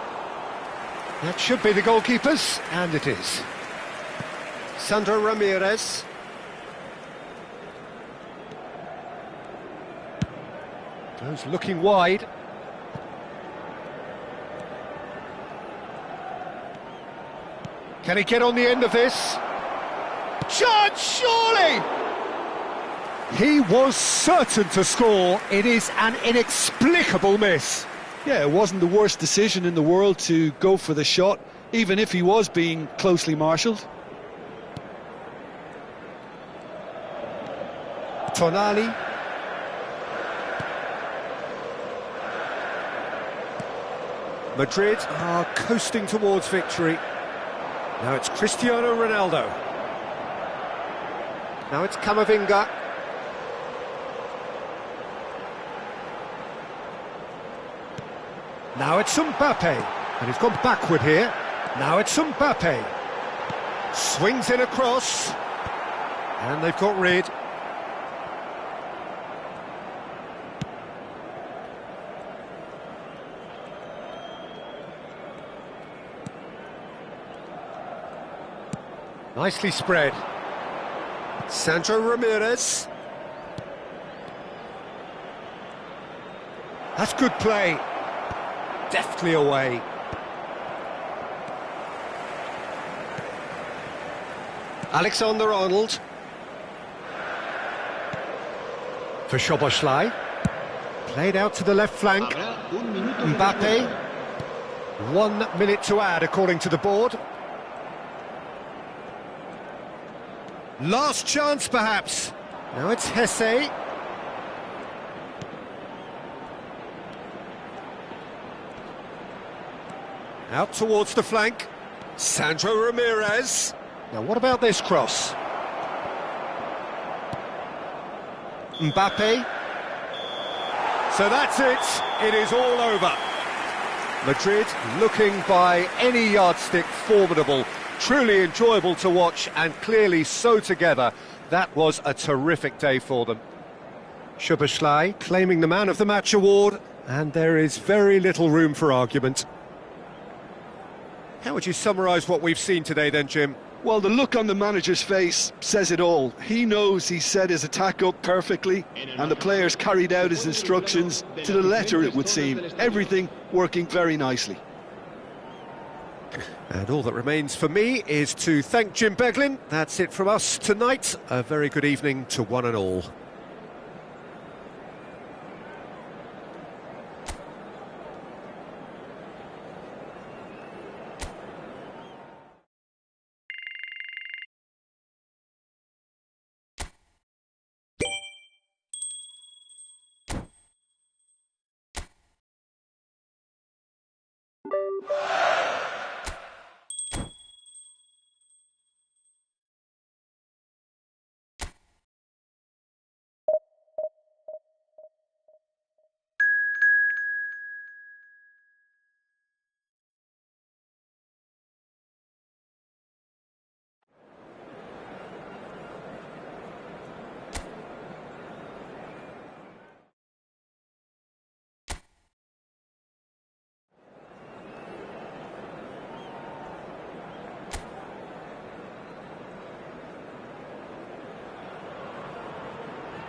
That should be the goalkeeper's, and it is. Sandro Ramirez. Goes looking wide. Can he get on the end of this? Chance, surely! He was certain to score. It is an inexplicable miss. Yeah, it wasn't the worst decision in the world to go for the shot, even if he was being closely marshalled. Tonali. Madrid are coasting towards victory. Now it's Cristiano Ronaldo. Now it's Camavinga. Now it's Mbappe, and he's gone backward here. Now it's Mbappe. Swings in across, and they've got rid. Nicely spread. Sandro Ramirez. That's good play. Deftly away. Alexander-Arnold. For Szoboszlai. Played out to the left flank. Mbappe. 1 minute to add, according to the board. Last chance, perhaps. Now it's Hesse. Out towards the flank. Sandro Ramirez. Now, what about this cross? Mbappe. So that's it. It is all over. Madrid looking by any yardstick formidable. Truly enjoyable to watch and clearly so together. That was a terrific day for them. Szoboszlai claiming the Man of the Match award, and there is very little room for argument. How would you summarise what we've seen today then, Jim? Well, the look on the manager's face says it all. He knows he set his attack up perfectly, and the players carried out his instructions to the letter, it would seem. Everything working very nicely. And all that remains for me is to thank Jim Beglin. That's it from us tonight. A very good evening to one and all.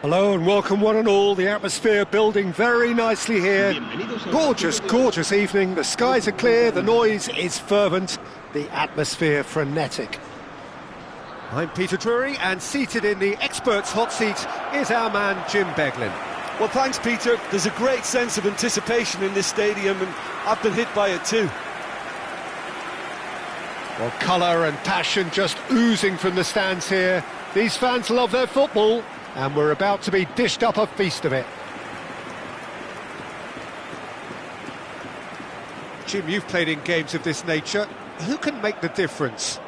Hello and welcome one and all. The atmosphere building very nicely here. Gorgeous, gorgeous evening. The skies are clear, the noise is fervent, the atmosphere frenetic. I'm Peter Drury, and seated in the experts' hot seat is our man Jim Beglin. Well, thanks, Peter. There's a great sense of anticipation in this stadium, and I've been hit by it too. Well, colour and passion just oozing from the stands here. These fans love their football, and we're about to be dished up a feast of it. Jim, you've played in games of this nature. Who can make the difference?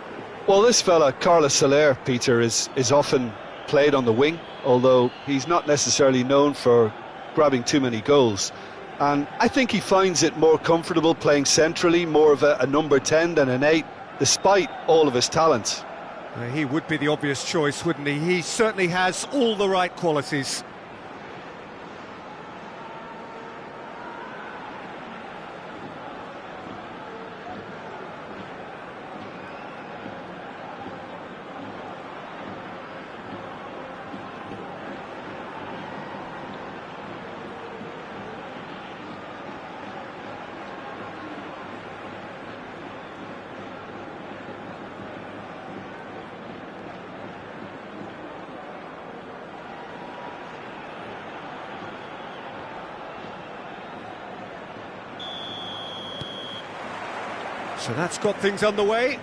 Well, this fella, Carlos Soler, Peter, is often played on the wing, although he's not necessarily known for grabbing too many goals. And I think he finds it more comfortable playing centrally, more of a number 10 than an 8, despite all of his talents. He would be the obvious choice, wouldn't he? He certainly has all the right qualities. So that's got things underway.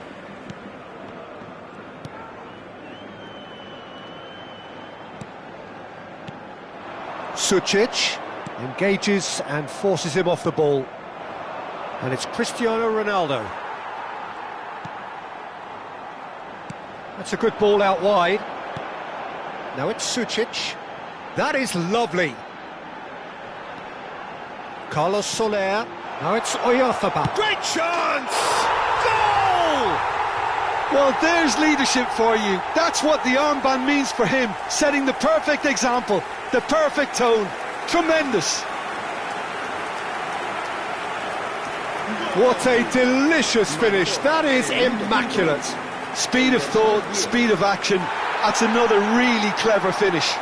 Sucic engages and forces him off the ball. And it's Cristiano Ronaldo. That's a good ball out wide. Now it's Sucic. That is lovely. Carlos Soler. Now it's Oyarzabal. Great chance! Goal! Well, there's leadership for you. That's what the armband means for him, setting the perfect example, the perfect tone. Tremendous. What a delicious finish. That is immaculate. Speed of thought, speed of action. That's another really clever finish.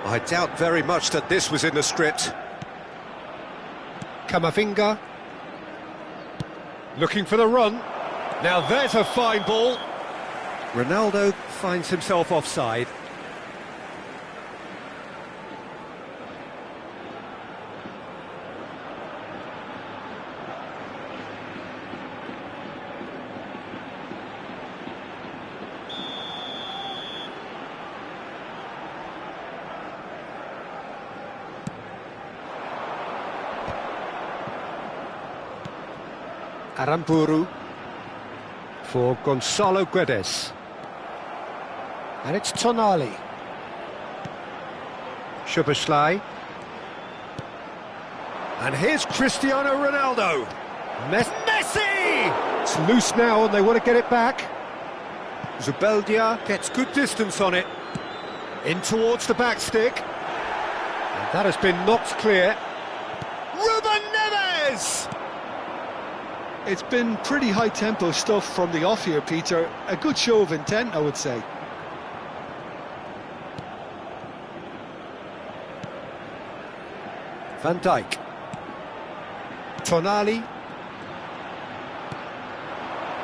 I doubt very much that this was in the script. Camavinga. Looking for the run. Now there's a fine ball. Ronaldo finds himself offside. Aramburu for Gonzalo Guedes. And it's Tonali. Szoboszlai. And here's Cristiano Ronaldo. Messi! It's loose now and they want to get it back. Zubeldia gets good distance on it. In towards the back stick. And that has been knocked clear. Ruben Neves! It's been pretty high-tempo stuff from the off here, Peter. A good show of intent, I would say. Van Dijk. Tonali.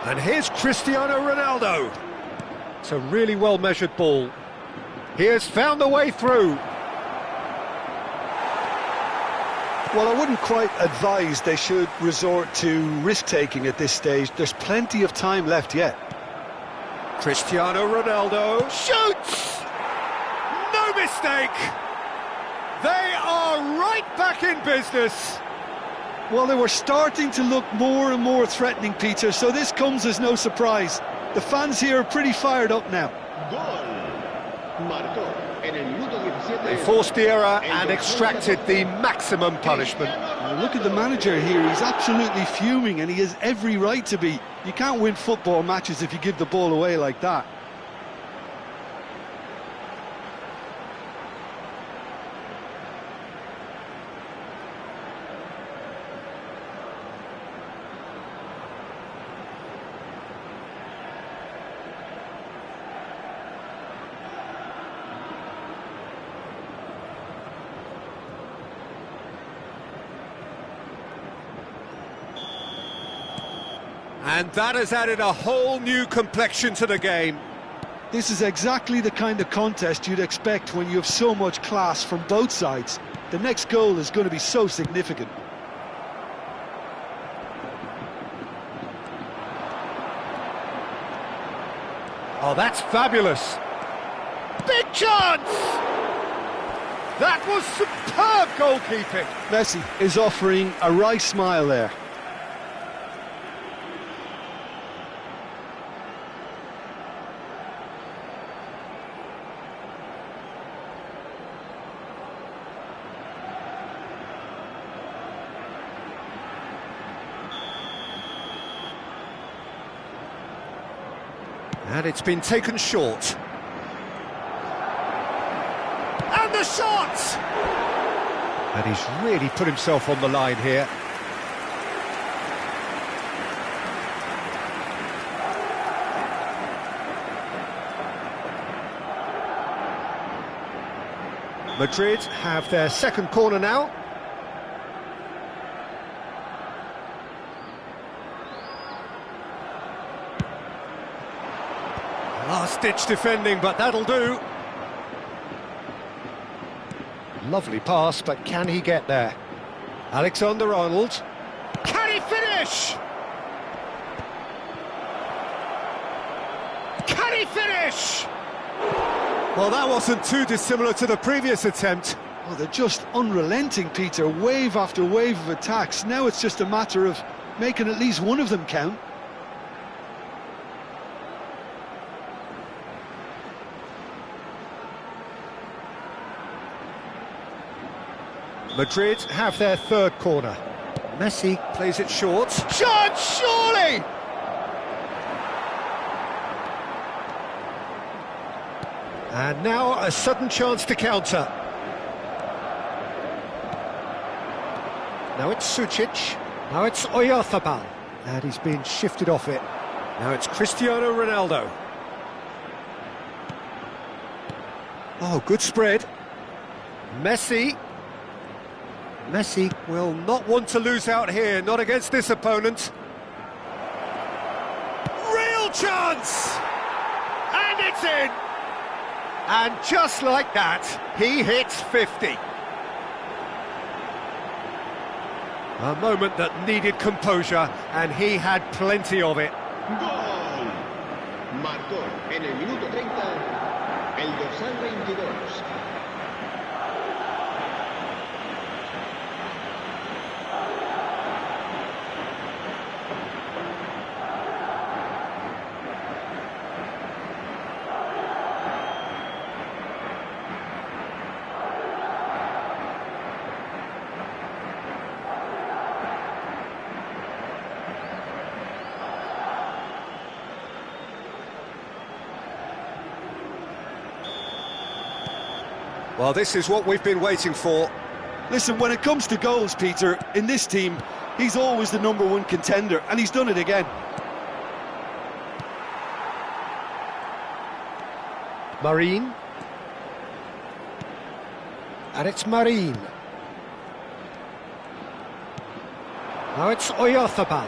And here's Cristiano Ronaldo. It's a really well-measured ball. He has found the way through. Well, I wouldn't quite advise they should resort to risk-taking at this stage. There's plenty of time left yet. Cristiano Ronaldo shoots! No mistake! They are right back in business. Well, they were starting to look more and more threatening, Peter, so this comes as no surprise. The fans here are pretty fired up now. Gol. Marcó en el minuto 17. They forced the error and extracted the maximum punishment. Look at the manager here, he's absolutely fuming and he has every right to be. You can't win football matches if you give the ball away like that. And that has added a whole new complexion to the game. This is exactly the kind of contest you'd expect when you have so much class from both sides. The next goal is going to be so significant. Oh, that's fabulous. Big chance! That was superb goalkeeping. Messi is offering a wry smile there. And it's been taken short. And the shot! And he's really put himself on the line here. Madrid have their second corner now. Last-ditch defending, but that'll do. Lovely pass, but can he get there? Alexander-Arnold. Can he finish? Can he finish? Well, that wasn't too dissimilar to the previous attempt. Oh, they're just unrelenting, Peter. Wave after wave of attacks. Now it's just a matter of making at least one of them count. Madrid have their third corner. Messi plays it short. Chance, surely! And now a sudden chance to counter. Now it's Sucic. Now it's Oyarzabal. And he's been shifted off it. Now it's Cristiano Ronaldo. Oh, good spread. Messi. Messi will not want to lose out here, not against this opponent. Real chance! And it's in! And just like that, he hits 50. A moment that needed composure, and he had plenty of it. Gol. Marcó en el minuto 30 el dorsal 22. Well, this is what we've been waiting for. Listen, when it comes to goals, Peter, in this team, he's always the #1 contender, and he's done it again. Marine. And it's Marine. Now it's Oyarzabal.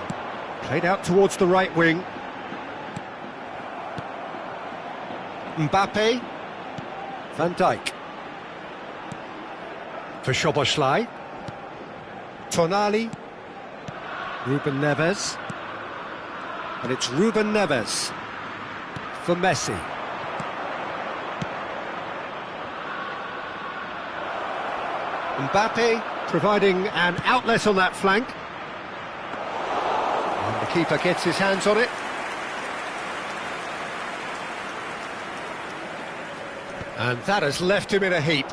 Played out towards the right wing. Mbappe. Van Dijk. For Szoboszlai. Tonali. Ruben Neves. And it's Ruben Neves for Messi. Mbappe providing an outlet on that flank. And the keeper gets his hands on it. And that has left him in a heap.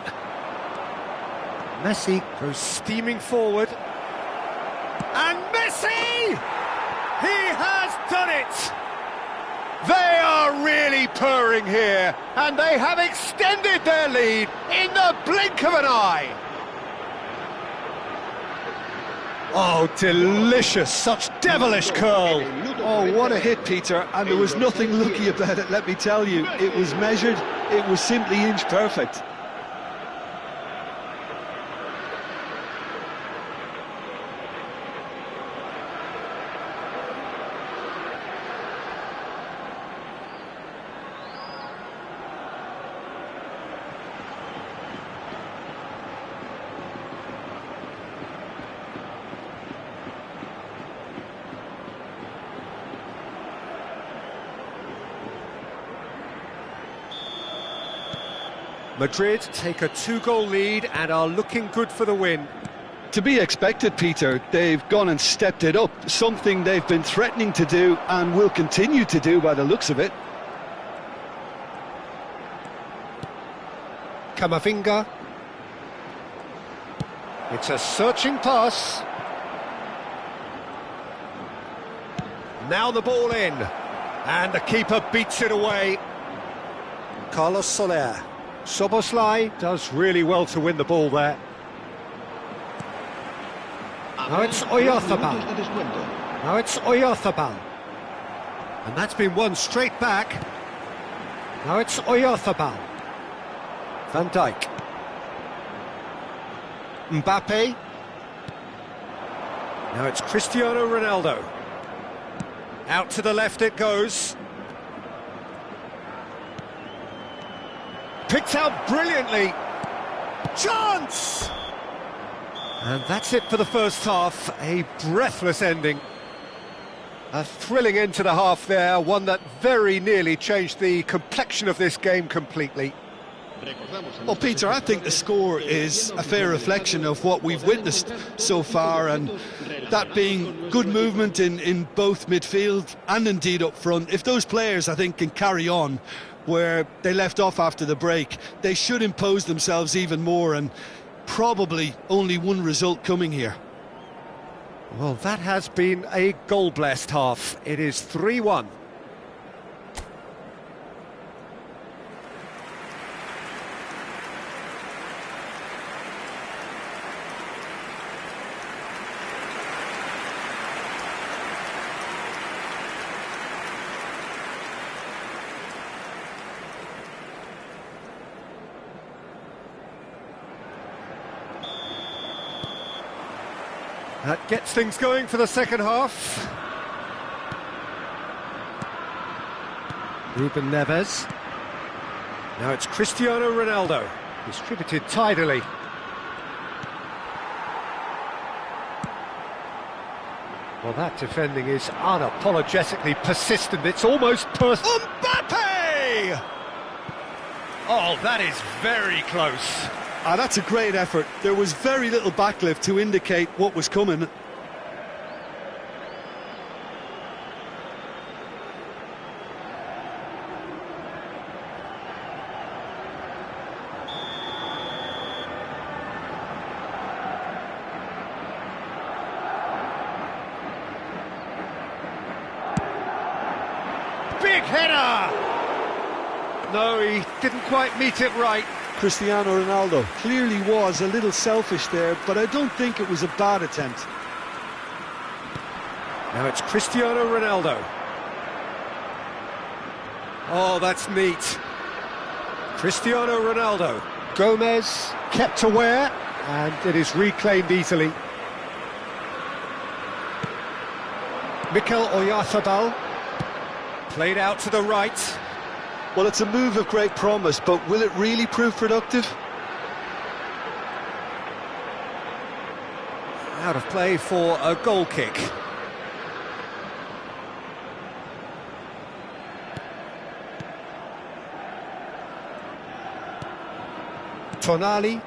Messi goes steaming forward. And Messi! He has done it! They are really purring here, and they have extended their lead in the blink of an eye. Oh, delicious, such devilish curl. Oh, what a hit, Peter, and there was nothing lucky about it, let me tell you. It was measured, it was simply inch perfect. Madrid take a 2-goal lead and are looking good for the win. To be expected, Peter. They've gone and stepped it up, something they've been threatening to do and will continue to do by the looks of it. Camavinga. It's a searching pass. Now the ball in. And the keeper beats it away. Carlos Soler. Soboslai does really well to win the ball there. Now it's Oyarzabal. Now it's Oyarzabal. And that's been won straight back. Now it's Oyarzabal. Van Dijk. Mbappe. Now it's Cristiano Ronaldo. Out to the left it goes. Picked out brilliantly. Chance! And that's it for the first half. A breathless ending. A thrilling end to the half there, one that very nearly changed the complexion of this game completely. Well, Peter, I think the score is a fair reflection of what we've witnessed so far, and that being good movement in both midfield and indeed up front. If those players, I think, can carry on where they left off after the break, they should impose themselves even more, and probably only one result coming here. Well, that has been a goal-blessed half. It is 3-1. That gets things going for the second half. Ruben Neves. Now it's Cristiano Ronaldo. Distributed tidily. Well, that defending is unapologetically persistent. It's almost personal. Mbappe! Oh, that is very close. Ah, that's a great effort. There was very little backlift to indicate what was coming. Big header! No, he didn't quite meet it right. Cristiano Ronaldo clearly was a little selfish there, but I don't think it was a bad attempt. Now it's Cristiano Ronaldo. Oh, that's neat. Cristiano Ronaldo. Gomez kept aware, and it is reclaimed easily. Mikel Oyarzabal. Played out to the right. Well, it's a move of great promise, but will it really prove productive? Out of play for a goal kick. Tonali.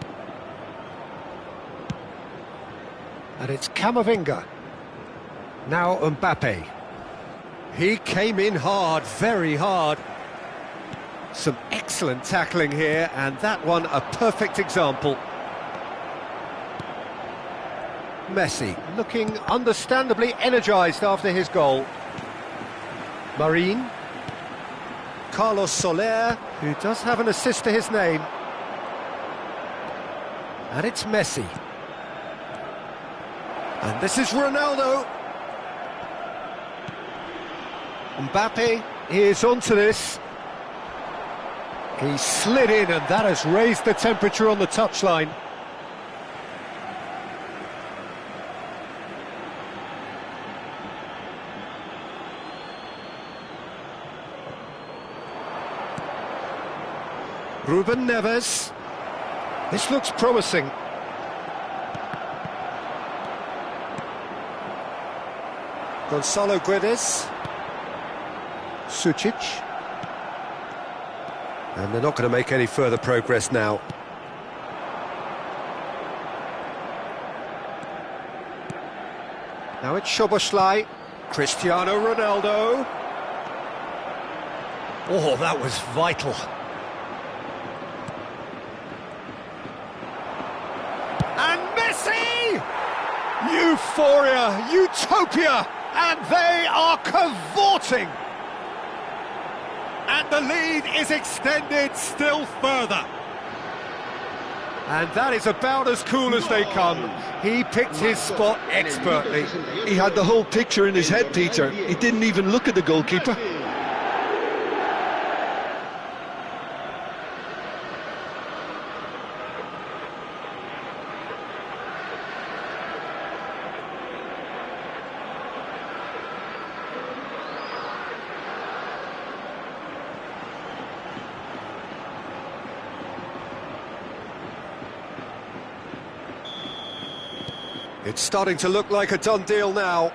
And it's Camavinga. Now Mbappe. He came in hard, very hard. Some excellent tackling here, and that one a perfect example. Messi looking understandably energised after his goal. Marine. Carlos Soler, who does have an assist to his name. And it's Messi. And this is Ronaldo. Mbappe is onto this. He slid in, and that has raised the temperature on the touchline. Ruben Neves. This looks promising. Gonzalo Guedes. Sucic. And they're not going to make any further progress now. Now it's Szoboszlai. Cristiano Ronaldo. Oh, that was vital. And Messi! Euphoria, utopia, and they are cavorting. And the lead is extended still further. And that is about as cool as they come. He picked his spot expertly. He had the whole picture in his head, Peter. He didn't even look at the goalkeeper. It's starting to look like a done deal now.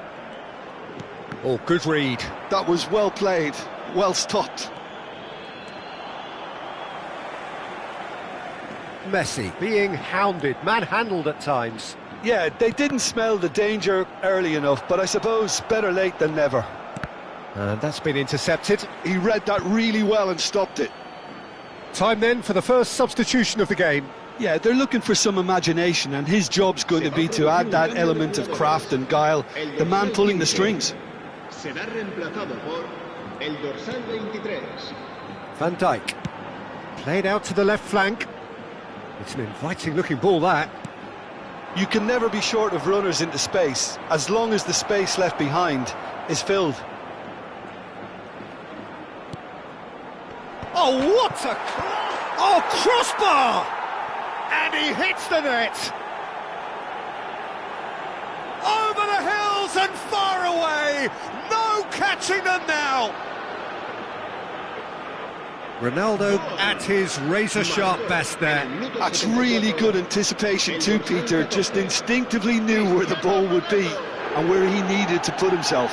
Oh, good read. That was well played, well stopped. Messi being hounded, manhandled at times. Yeah, they didn't smell the danger early enough, but I suppose better late than never. And that's been intercepted. He read that really well and stopped it. Time then for the first substitution of the game. Yeah, they're looking for some imagination, and his job's going to be to add that element of craft and guile, the man pulling the strings. Será reemplazado por el dorsal 23. Van Dijk. Played out to the left flank. It's an inviting looking ball, that. You can never be short of runners into space, as long as the space left behind is filled. Oh, what a... Oh, crossbar! And he hits the net! Over the hills and far away! No catching them now! Ronaldo at his razor-sharp best there. That's really good anticipation too, Peter. Just instinctively knew where the ball would be and where he needed to put himself.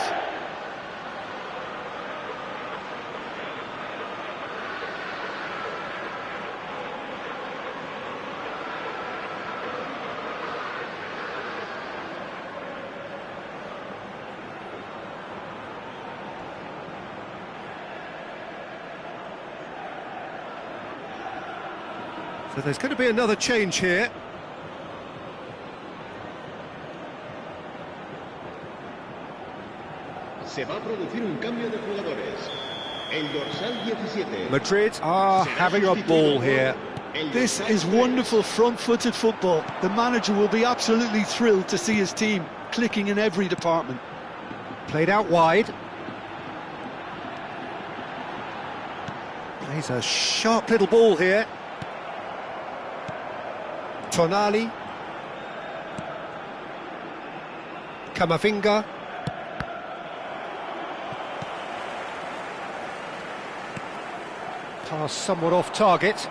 So there's going to be another change here. Se va a producir un cambio de jugadores. El dorsal 17. Madrid are having a ball here. This is wonderful front-footed football. The manager will be absolutely thrilled to see his team clicking in every department. Played out wide. Plays a sharp little ball here. Tonali. Camavinga. Pass somewhat off target.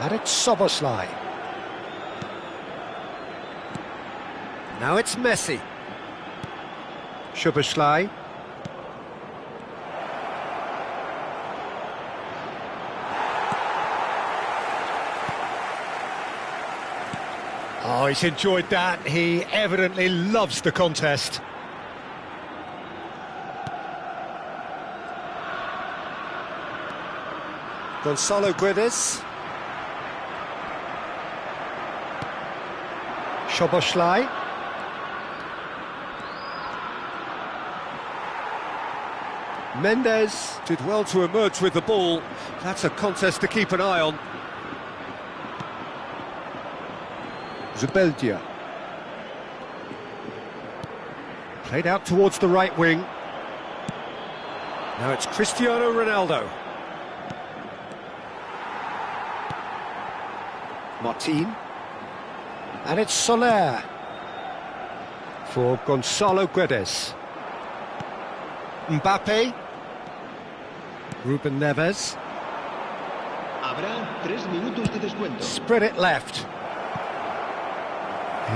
And it's Szoboszlai. Now it's Messi. Szoboszlai. Oh, he's enjoyed that. He evidently loves the contest. Gonzalo Guedes. Szoboszlai. Mendes did well to emerge with the ball. That's a contest to keep an eye on. Zubeldia. Played out towards the right wing. Now it's Cristiano Ronaldo. Martin. And it's Soler for Gonzalo Guedes. Mbappe. Ruben Neves. Habrá 3 minutos de descuento. Spread it left.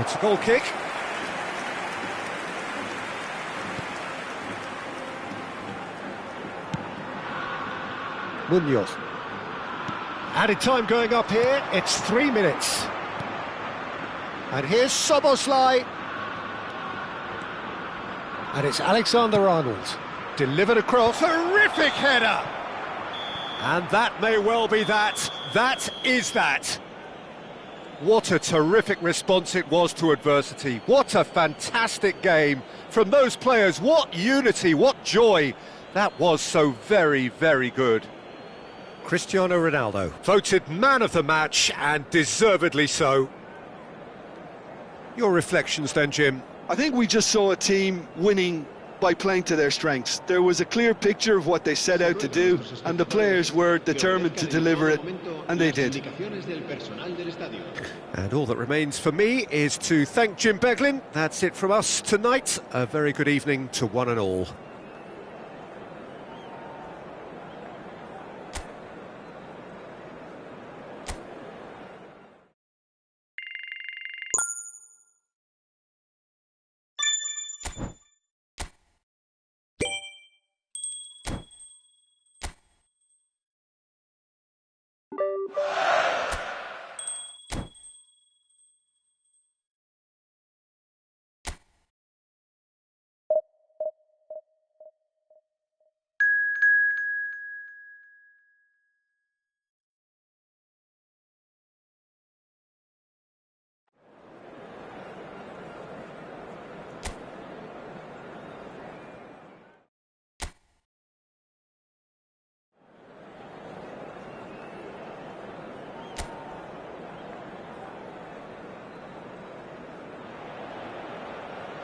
It's a goal kick. Munoz. Added time going up here, it's 3 minutes. And here's Szoboszlai. And it's Alexander-Arnold. Delivered across, terrific header! And that may well be that. That is that. What a terrific response it was to adversity. What a fantastic game from those players. What unity, what joy. That was so very, very good. Cristiano Ronaldo, voted man of the match, and deservedly so. Your reflections then, Jim? I think we just saw a team winning by playing to their strengths. There was a clear picture of what they set out to do, and the players were determined to deliver it, and they did. And all that remains for me is to thank Jim Beglin. That's it from us tonight. A very good evening to one and all.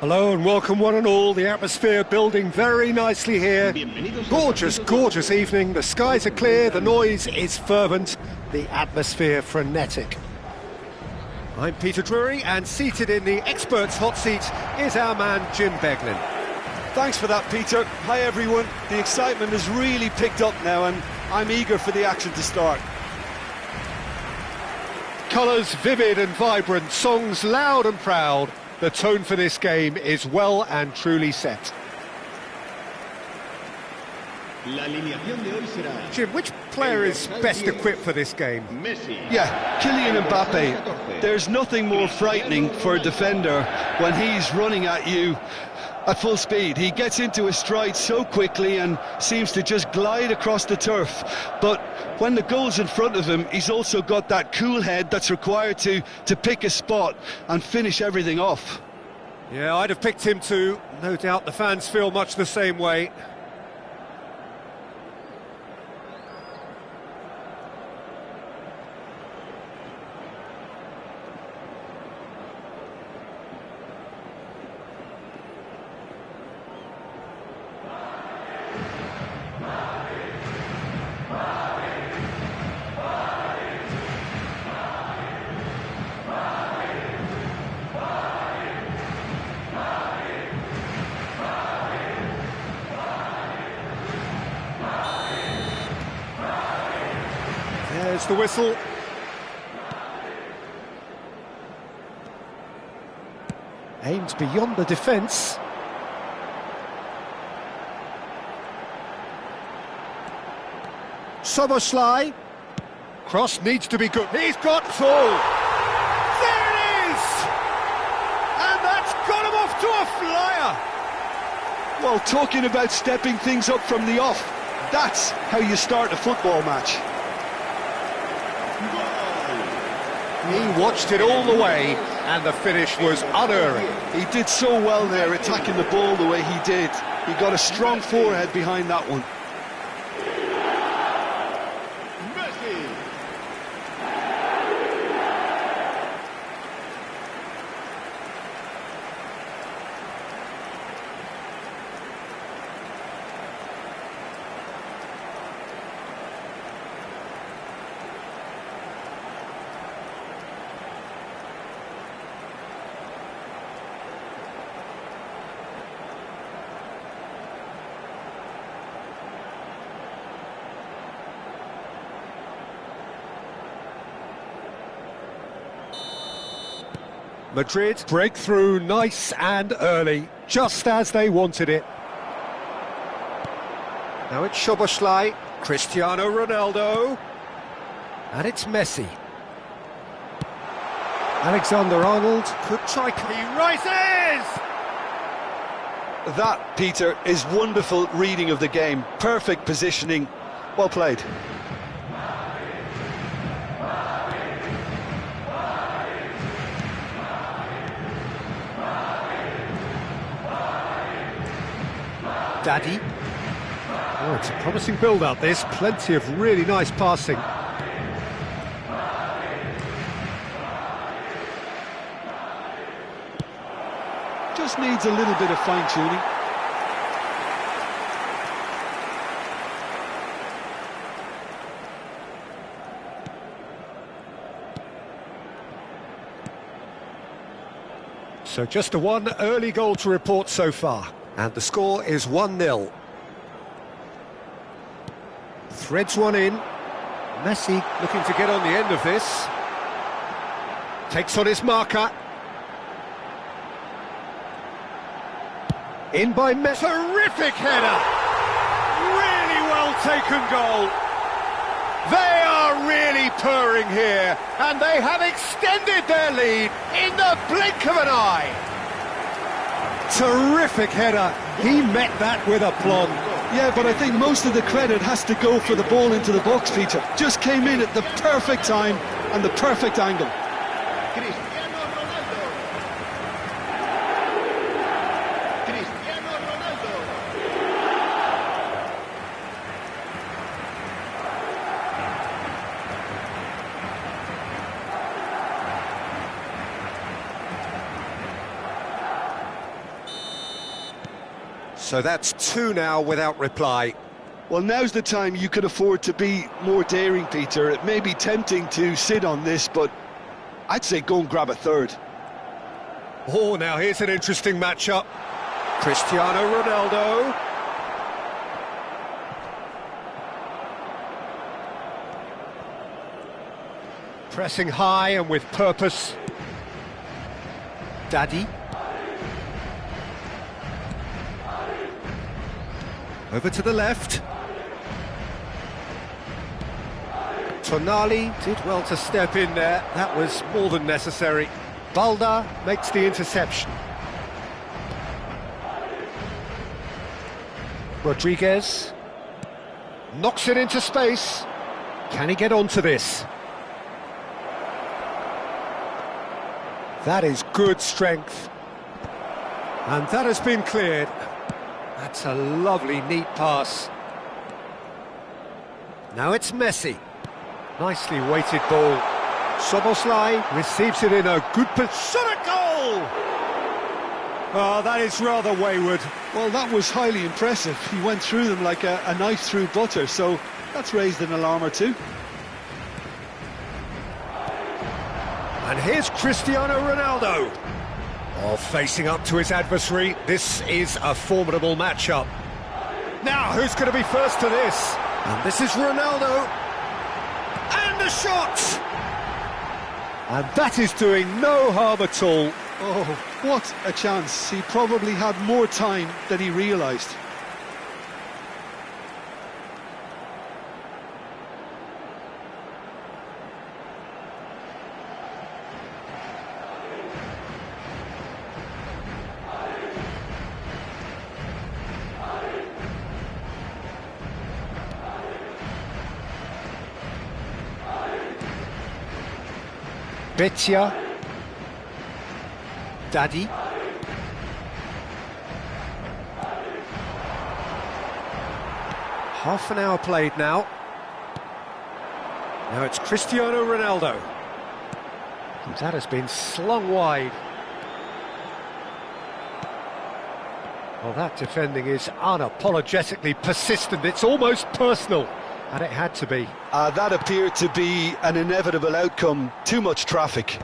Hello and welcome one and all. The atmosphere building very nicely here. Gorgeous, gorgeous evening. The skies are clear, the noise is fervent, the atmosphere frenetic. I'm Peter Drury, and seated in the experts' hot seat is our man Jim Beglin. Thanks for that, Peter. Hi, everyone. The excitement has really picked up now, and I'm eager for the action to start. Colours vivid and vibrant, songs loud and proud. The tone for this game is well and truly set. Jim, which player is best equipped for this game? Yeah, Kylian Mbappe. There's nothing more frightening for a defender when he's running at you at full speed. He gets into his stride so quickly and seems to just glide across the turf. But when the goal's in front of him, he's also got that cool head that's required to pick a spot and finish everything off. Yeah, I'd have picked him too. No doubt the fans feel much the same way. There's the whistle. Aimed beyond the defence. Szoboszlai. Cross needs to be good. He's got two. There it is! And that's got him off to a flyer. Well, talking about stepping things up from the off, that's how you start a football match. He watched it all the way, and the finish was unerring. He did so well there, attacking the ball the way he did. He got a strong forehead behind that one. Madrid break through nice and early, just as they wanted it. Now it's Szoboszlai, Cristiano Ronaldo, and it's Messi. Alexander-Arnold could try... He rises! That, Peter, is wonderful reading of the game. Perfect positioning. Well played. Daddy. Oh, it's a promising build-up, this. Plenty of really nice passing. Just needs a little bit of fine-tuning. So just the one early goal to report so far. And the score is 1-0. Threads one in. Messi looking to get on the end of this. Takes on his marker. In by Messi. Terrific header! Really well taken goal. They are really purring here, and they have extended their lead in the blink of an eye. Terrific header. He met that with aplomb. Yeah, but I think most of the credit has to go for the ball into the box, Peter. Just came in at the perfect time and the perfect angle. Cristiano Ronaldo. Cristiano Ronaldo. So that's two now without reply. Well, now's the time you could afford to be more daring, Peter. It may be tempting to sit on this, but I'd say go and grab a third. Oh, now here's an interesting matchup. Cristiano Ronaldo. Pressing high and with purpose. Daddy. Over to the left. Tonali did well to step in there. That was more than necessary. Balda makes the interception. Rodriguez knocks it into space. Can he get onto this? That is good strength. And that has been cleared. That's a lovely, neat pass. Now it's Messi. Nicely weighted ball. Szoboszlai receives it in a good position. A goal! Oh, that is rather wayward. Well, that was highly impressive. He went through them like a knife through butter, so that's raised an alarm or two. And here's Cristiano Ronaldo. Oh, facing up to his adversary. This is a formidable matchup. Now, who's going to be first to this? And this is Ronaldo. And the shot! And that is doing no harm at all. Oh, what a chance. He probably had more time than he realised. Betia. Daddy. Half an hour played now. Now it's Cristiano Ronaldo. And that has been slung wide. Well, that defending is unapologetically persistent. It's almost personal, and it had to be. That appeared to be an inevitable outcome. Too much traffic.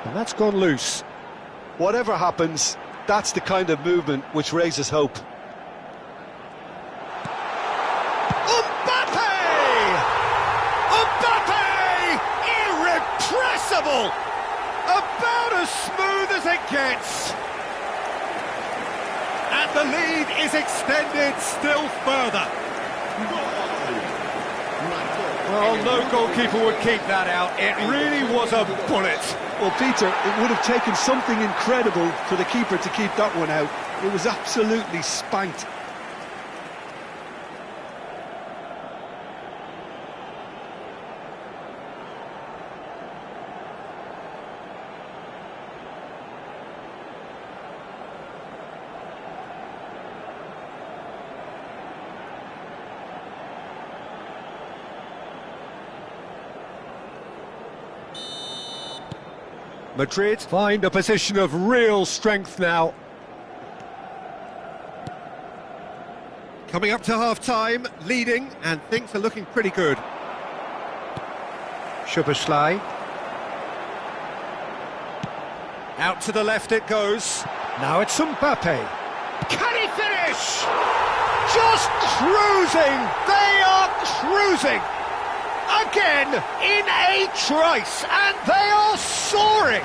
And that's gone loose. Whatever happens, that's the kind of movement which raises hope. Irrepressible! About as smooth as it gets. And the lead is extended still further. Well, no goalkeeper would keep that out. It really was a bullet. Well, Peter, it would have taken something incredible for the keeper to keep that one out. It was absolutely spanked. Madrid find a position of real strength now. Coming up to half-time, leading, and things are looking pretty good. Szoboszlai. Out to the left it goes. Now it's Mbappe. Can he finish? Just cruising! They are cruising! Again, in a trice, and they are soaring!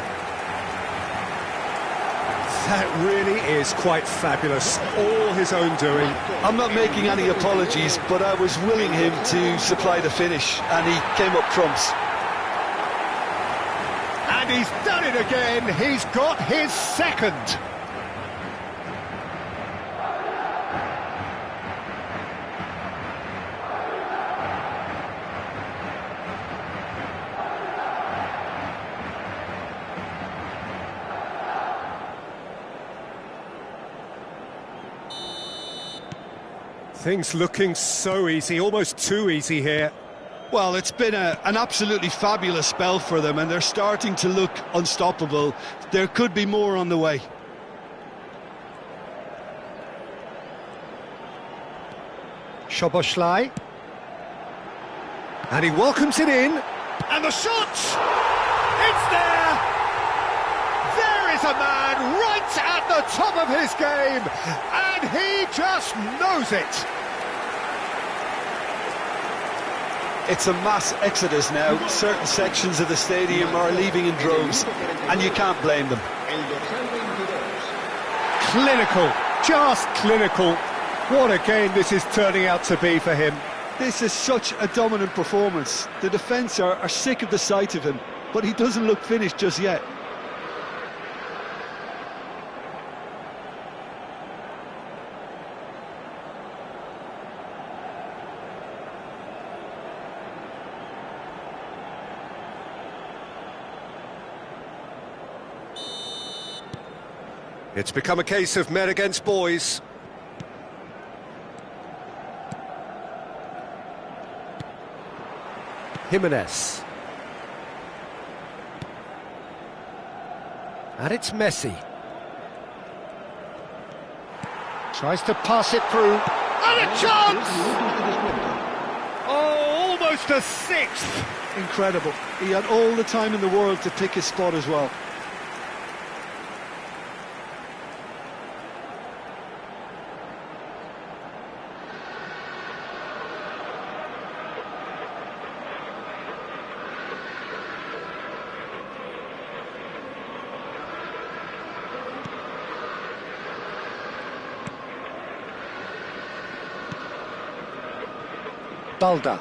That really is quite fabulous, all his own doing. I'm not making any apologies, but I was willing him to supply the finish, and he came up trumps. And he's done it again, he's got his second. Things looking so easy, almost too easy here. Well, it's been an absolutely fabulous spell for them, and they're starting to look unstoppable. There could be more on the way. Szoboszlai. And he welcomes it in, and the shot! It's there! There is a man right at the top of his game, and he just knows it. It's a mass exodus now. Certain sections of the stadium are leaving in droves, and you can't blame them. Clinical, just clinical. What a game this is turning out to be for him. This is such a dominant performance. The defence are sick of the sight of him, but he doesn't look finished just yet. It's become a case of men against boys. Jimenez. And it's Messi. Tries to pass it through. And a chance! Oh, almost a sixth. Incredible. He had all the time in the world to pick his spot as well. Balda.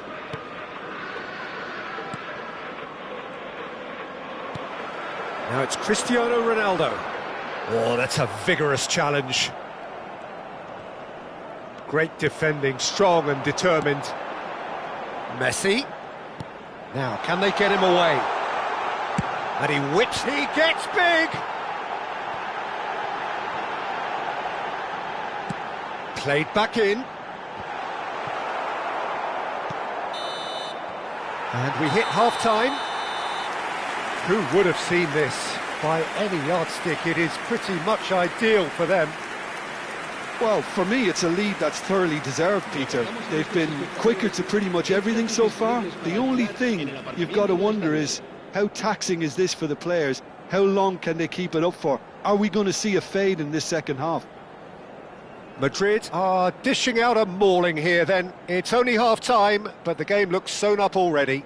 Now it's Cristiano Ronaldo. Oh, that's a vigorous challenge. Great defending, strong and determined. Messi. Now, can they get him away? And he whips, he gets big! Played back in. And we hit half-time. Who would have seen this? By any yardstick, it is pretty much ideal for them. Well, for me, it's a lead that's thoroughly deserved, Peter. They've been quicker to pretty much everything so far. The only thing you've got to wonder is, how taxing is this for the players? How long can they keep it up for? Are we going to see a fade in this second half? Madrid are dishing out a mauling here then. It's only half-time, but the game looks sewn up already.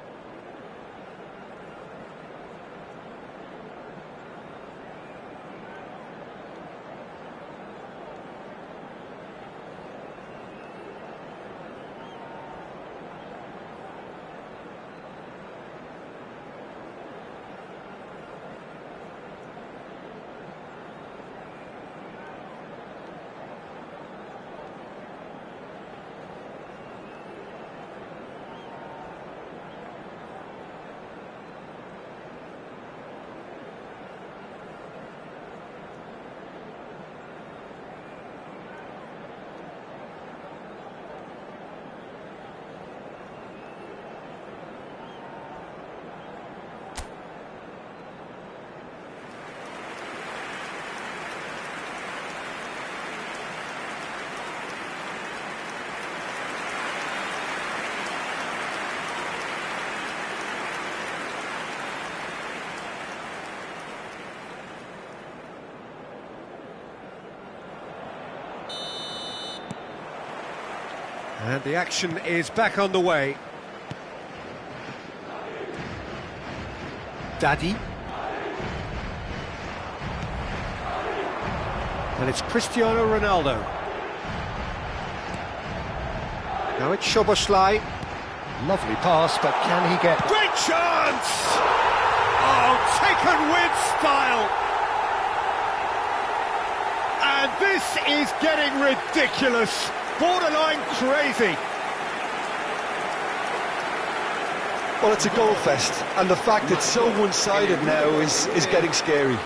And the action is back on the way. Daddy. And it's Cristiano Ronaldo. Now it's Szoboszlai. Lovely pass, but can he get... Great chance! Oh, taken with style! And this is getting ridiculous. Borderline crazy. Well, it's a goal fest, and the fact it's so one-sided now is getting scary.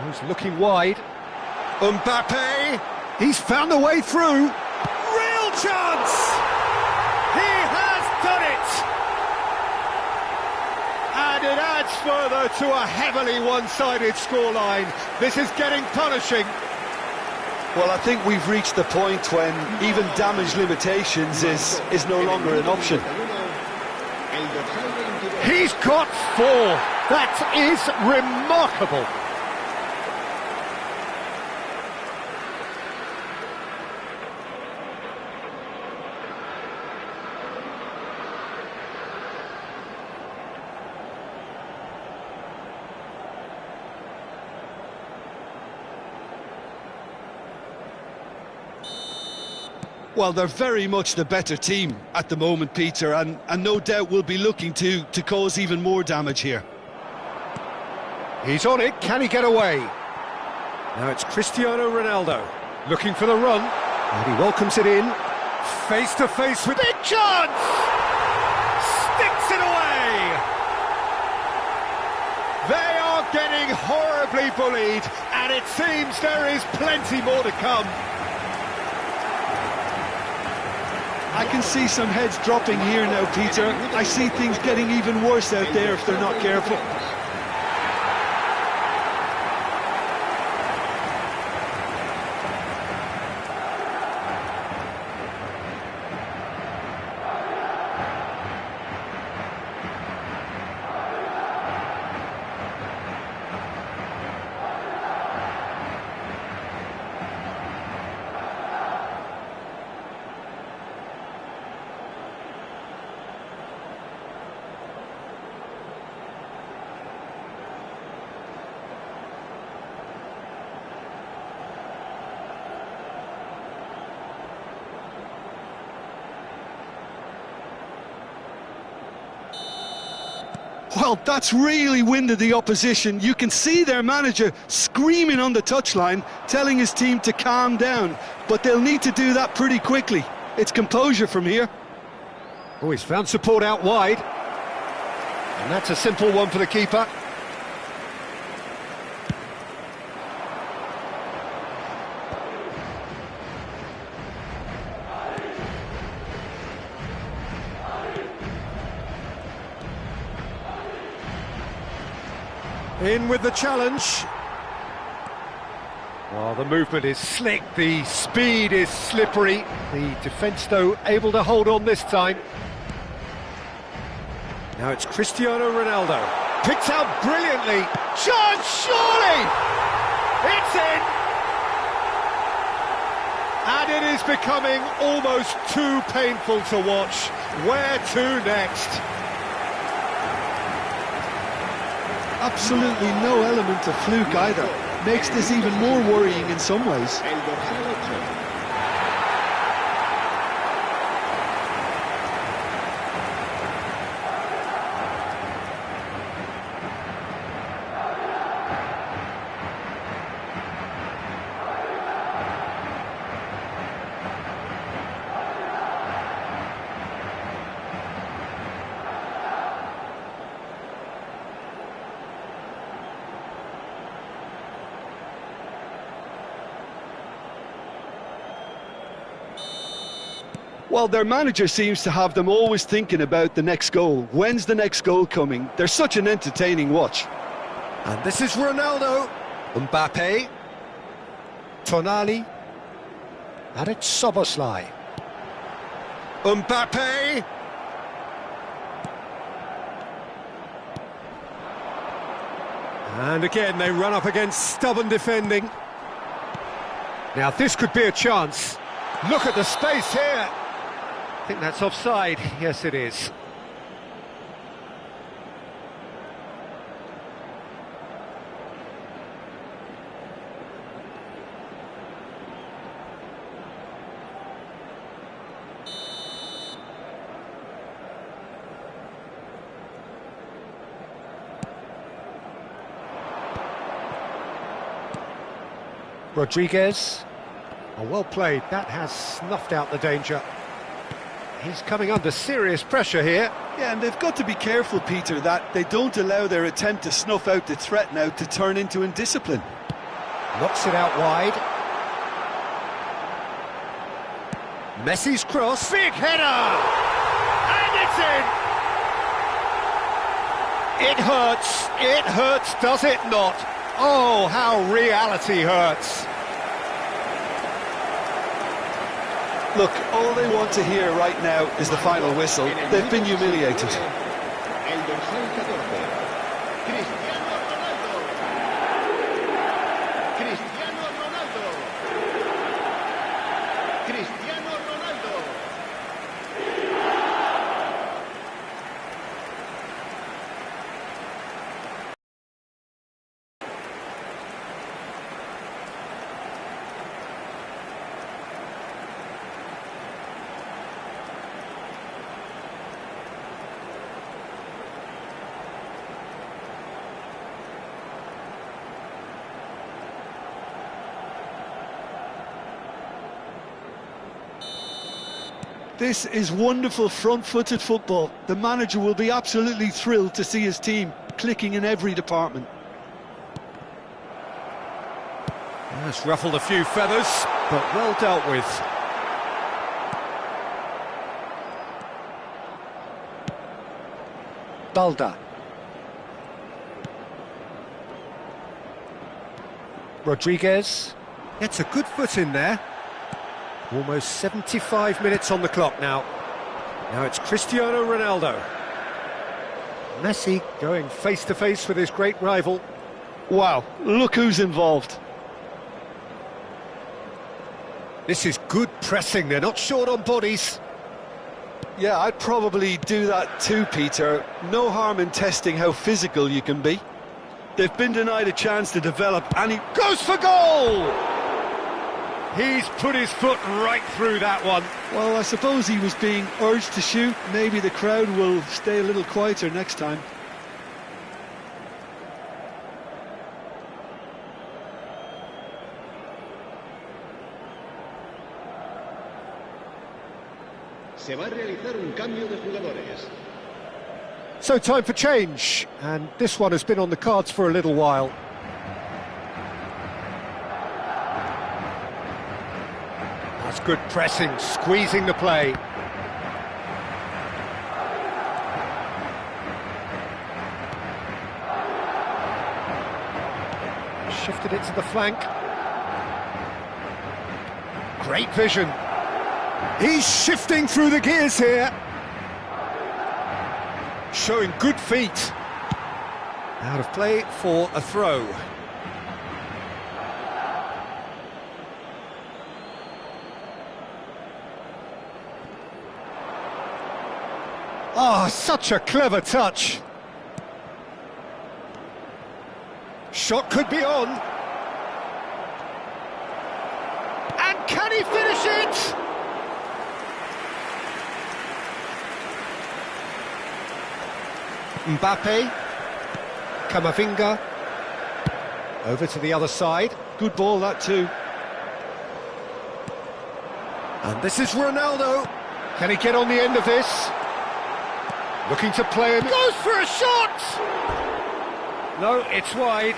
He's looking wide. Mbappe, he's found a way through. Real chance! He has done it! And it adds further to a heavily one-sided scoreline. This is getting punishing. Well, I think we've reached the point when even damage limitations is no longer an option. He's got 4. That is remarkable. Well, they're very much the better team at the moment, Peter, and no doubt will be looking to cause even more damage here. He's on it, can he get away? Now it's Cristiano Ronaldo, looking for the run, and he welcomes it in, face to face with... Big chance! Sticks it away! They are getting horribly bullied, and it seems there is plenty more to come. I can see some heads dropping here now, Peter. I see things getting even worse out there if they're not careful. Well, that's really winded the opposition. You can see their manager screaming on the touchline, telling his team to calm down. But they'll need to do that pretty quickly. It's composure from here. Oh, he's found support out wide. And that's a simple one for the keeper. In with the challenge. Well, the movement is slick, the speed is slippery. The defence, though, able to hold on this time. Now it's Cristiano Ronaldo. Picked out brilliantly. Chance, surely! It's in! And it is becoming almost too painful to watch. Where to next? Absolutely no element of fluke either. Makes this even more worrying in some ways. El dorsal 8. Well, their manager seems to have them always thinking about the next goal. When's the next goal coming? They're such an entertaining watch. And this is Ronaldo. Mbappe. Tonali. And it's Soboslai. Mbappe. And again, they run up against stubborn defending. Now, this could be a chance. Look at the space here. I think that's offside. Yes, it is. Rodriguez. Oh, well played. That has snuffed out the danger. He's coming under serious pressure here. Yeah, and they've got to be careful, Peter, that they don't allow their attempt to snuff out the threat now to turn into indiscipline. Knocks it out wide. Messi's cross. Big header! And it's in! It hurts. It hurts, does it not? Oh, how reality hurts. Look, all they want to hear right now is the final whistle. They've been humiliated. El dorsal 14. Cristiano Ronaldo. Cristiano Ronaldo. Cristiano Ronaldo. This is wonderful front-footed football. The manager will be absolutely thrilled to see his team clicking in every department. That's ruffled a few feathers, but well dealt with. Balda. Rodriguez. Gets a good foot in there. Almost 75 minutes on the clock now. Now it's Cristiano Ronaldo. Messi going face-to-face with his great rival. Wow, look who's involved. This is good pressing, they're not short on bodies. Yeah, I'd probably do that too, Peter. No harm in testing how physical you can be. They've been denied a chance to develop, and he goes for goal! He's put his foot right through that one. Well, I suppose he was being urged to shoot. Maybe the crowd will stay a little quieter next time. Se va a realizar un cambio de jugadores. So time for change, and this one has been on the cards for a little while. That's good pressing, squeezing the play. Shifted it to the flank. Great vision. He's shifting through the gears here. Showing good feet. Out of play for a throw. Ah, such a clever touch. Shot could be on. And can he finish it? Mbappe, Camavinga, over to the other side. Good ball, that too. And this is Ronaldo. Can he get on the end of this? Looking to play him. Goes for a shot! No, it's wide.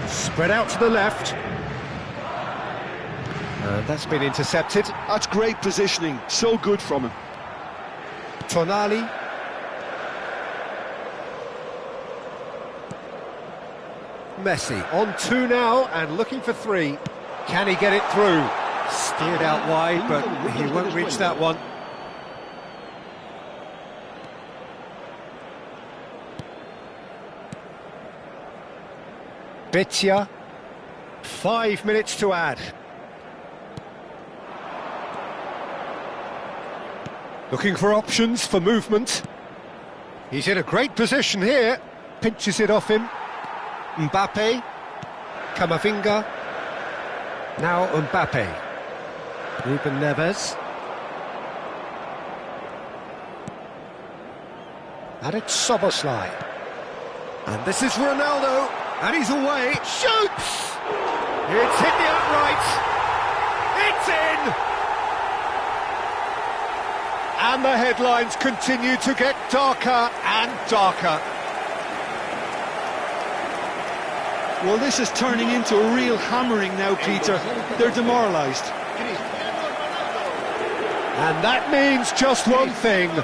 Spread out to the left. And that's been intercepted. That's great positioning, so good from him. Tonali. Messi on 2 now and looking for 3. Can he get it through? Steered out wide, but he won't reach that one. Betia, 5 minutes to add. Looking for options for movement. He's in a great position here. Pinches it off him. Mbappe, Camavinga. Now Mbappe. Ruben Neves. And it's Soboslai. And this is Ronaldo. And he's away. Shoots! It's hit the upright. It's in! And the headlines continue to get darker and darker. Well, this is turning into a real hammering now, Peter. They're demoralised. And that means just one thing,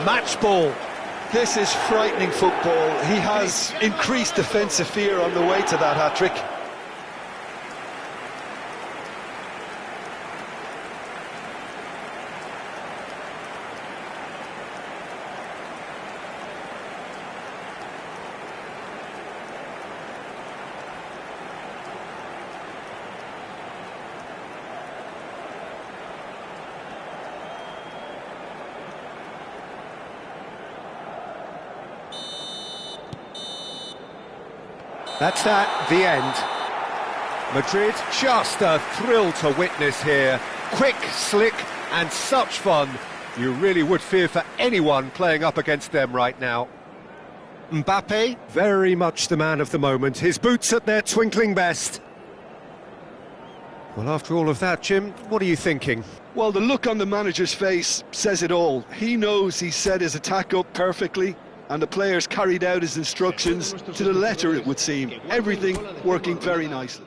match ball. This is frightening football. He has increased defensive fear on the way to that hat-trick. That's that, the end. Madrid, just a thrill to witness here. Quick, slick, and such fun. You really would fear for anyone playing up against them right now. Mbappe, very much the man of the moment. His boots at their twinkling best. Well, after all of that, Jim, what are you thinking? Well, the look on the manager's face says it all. He knows he set his attack up perfectly, and the players carried out his instructions to the letter, it would seem. Everything working very nicely.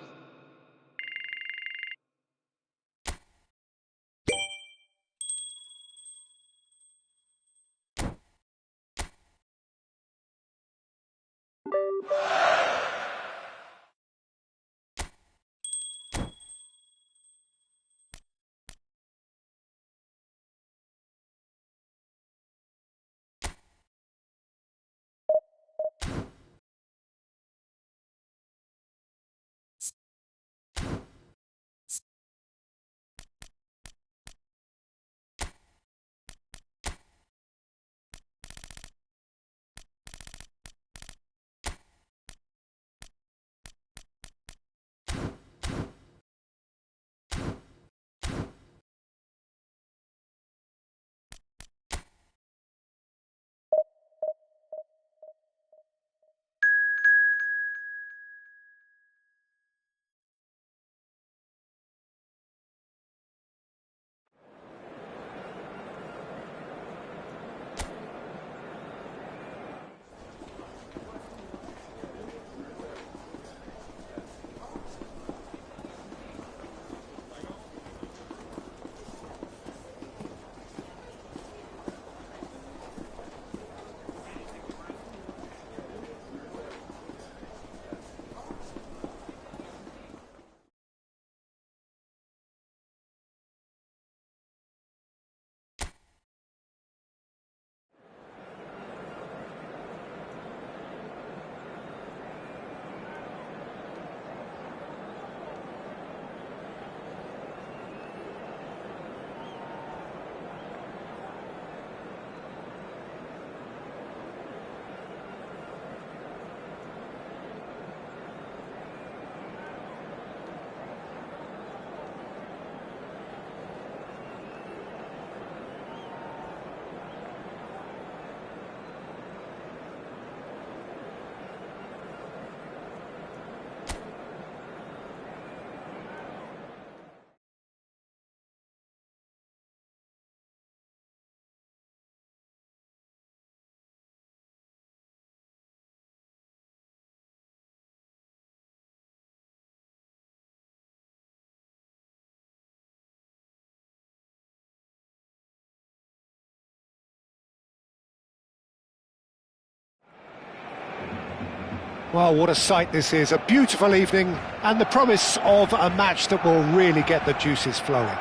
Well, what a sight this is. A beautiful evening and the promise of a match that will really get the juices flowing.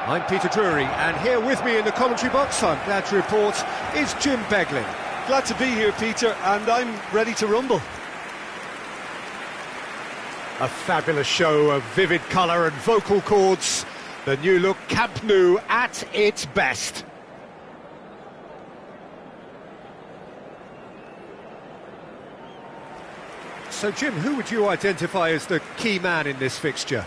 I'm Peter Drury, and here with me in the commentary box, I'm glad to report, is Jim Beglin. Glad to be here, Peter, and I'm ready to rumble. A fabulous show of vivid colour and vocal cords. The new look Camp Nou at its best. So, Jim, who would you identify as the key man in this fixture?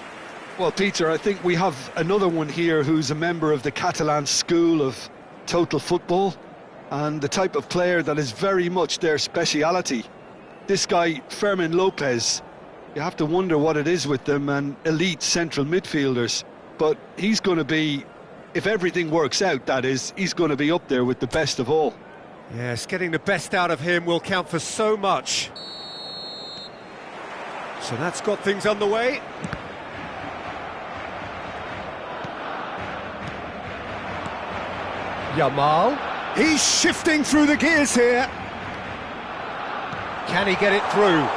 Well, Peter, I think we have another one here who's a member of the Catalan school of total football and the type of player that is very much their speciality. This guy, Fermin Lopez, you have to wonder what it is with them and elite central midfielders. But he's going to be, if everything works out, that is, he's going to be up there with the best of all. Yes, getting the best out of him will count for so much. So that's got things underway. Yamal. He's shifting through the gears here. Can he get it through?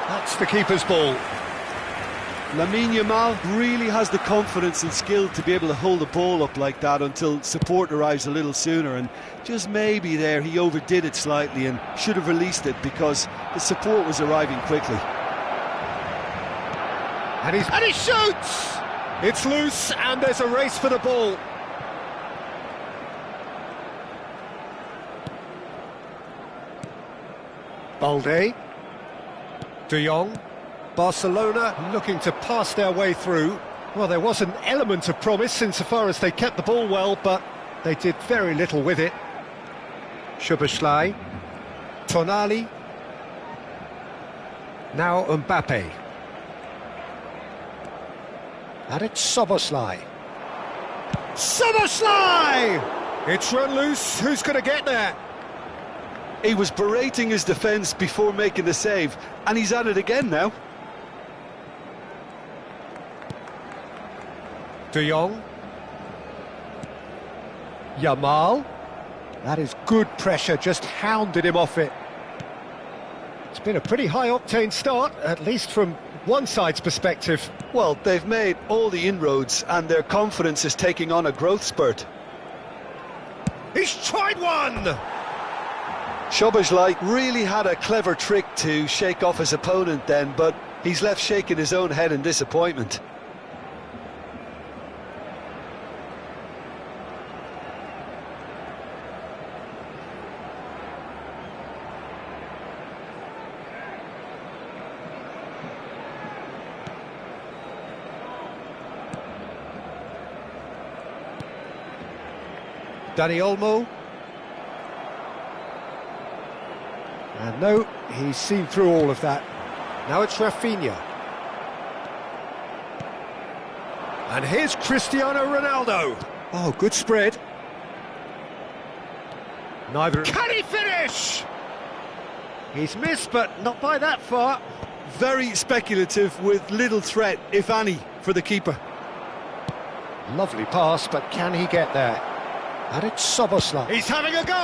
That's the keeper's ball. Lamine Yamal really has the confidence and skill to be able to hold the ball up like that until support arrives a little sooner, and just maybe there he overdid it slightly and should have released it because the support was arriving quickly. And he shoots! It's loose and there's a race for the ball. Balde. De Jong. Barcelona looking to pass their way through. Well, there was an element of promise insofar as they kept the ball well, but they did very little with it. Szoboszlai. Tonali. Now Mbappe. And it's Szoboszlai. Szoboszlai! It's run loose. Who's going to get there? He was berating his defence before making the save, and he's at it again now. De Jong. Yamal. That is good pressure, just hounded him off it. It's been a pretty high-octane start, at least from one side's perspective. Well, they've made all the inroads, and their confidence is taking on a growth spurt. He's tried one! Szoboszlai really had a clever trick to shake off his opponent then, but he's left shaking his own head in disappointment. Dani Olmo. And no, he's seen through all of that. Now it's Rafinha. And here's Cristiano Ronaldo. Oh, good spread. Neither... Can he finish? He's missed, but not by that far. Very speculative with little threat, if any, for the keeper. Lovely pass, but can he get there? And it's Szoboszlai. He's having a go!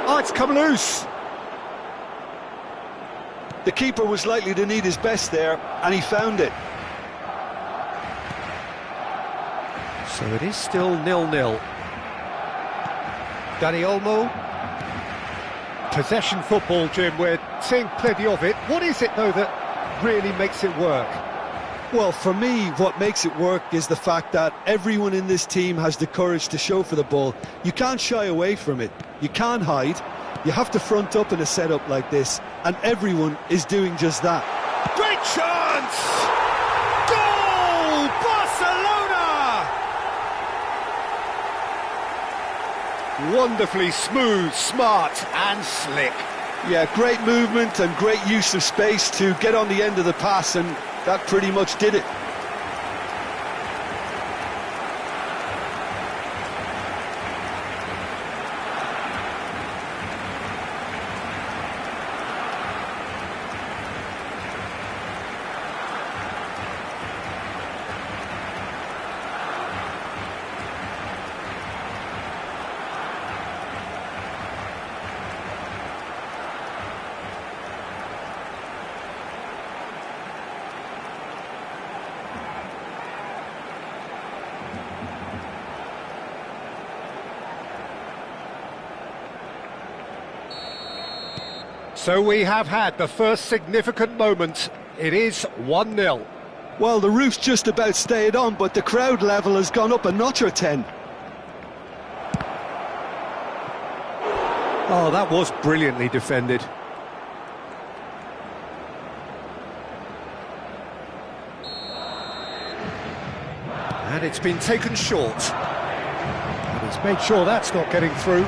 Oh, it's come loose. The keeper was likely to need his best there, and he found it. So it is still 0-0. Dani Olmo. Possession football, Jim, we're seeing plenty of it. What is it, though, that really makes it work? Well, for me, what makes it work is the fact that everyone in this team has the courage to show for the ball. You can't shy away from it. You can't hide. You have to front up in a setup like this, and everyone is doing just that. Great chance! Goal! Barcelona! Wonderfully smooth, smart and slick. Yeah, great movement and great use of space to get on the end of the pass, and that pretty much did it. So we have had the first significant moment. It is 1-0. Well, the roof's just about stayed on, but the crowd level has gone up a notch or 10. Oh, that was brilliantly defended. And it's been taken short. And he's made sure that's not getting through.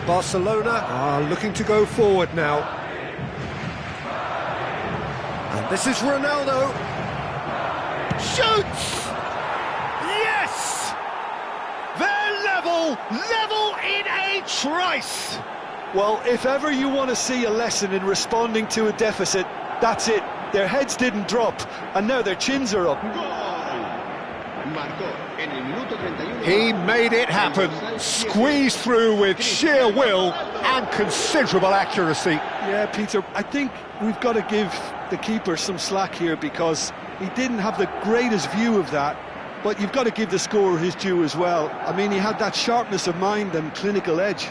Barcelona are looking to go forward now. And this is Ronaldo. Shoots! Yes! They're level in a trice! Well, if ever you want to see a lesson in responding to a deficit, that's it. Their heads didn't drop, and now their chins are up. He made it happen, squeezed through with sheer will and considerable accuracy. Yeah, Peter, I think we've got to give the keeper some slack here because he didn't have the greatest view of that, but you've got to give the scorer his due as well. I mean, he had that sharpness of mind and clinical edge.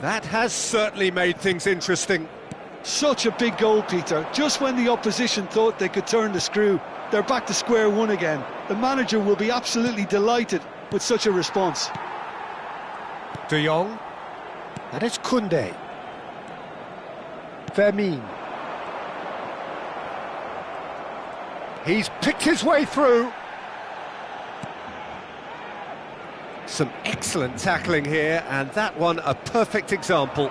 That has certainly made things interesting. Such a big goal, Peter. Just when the opposition thought they could turn the screw, they're back to square one again. The manager will be absolutely delighted with such a response. De Jong. And it's Koundé. Vermin. He's picked his way through. Some excellent tackling here, and that one a perfect example.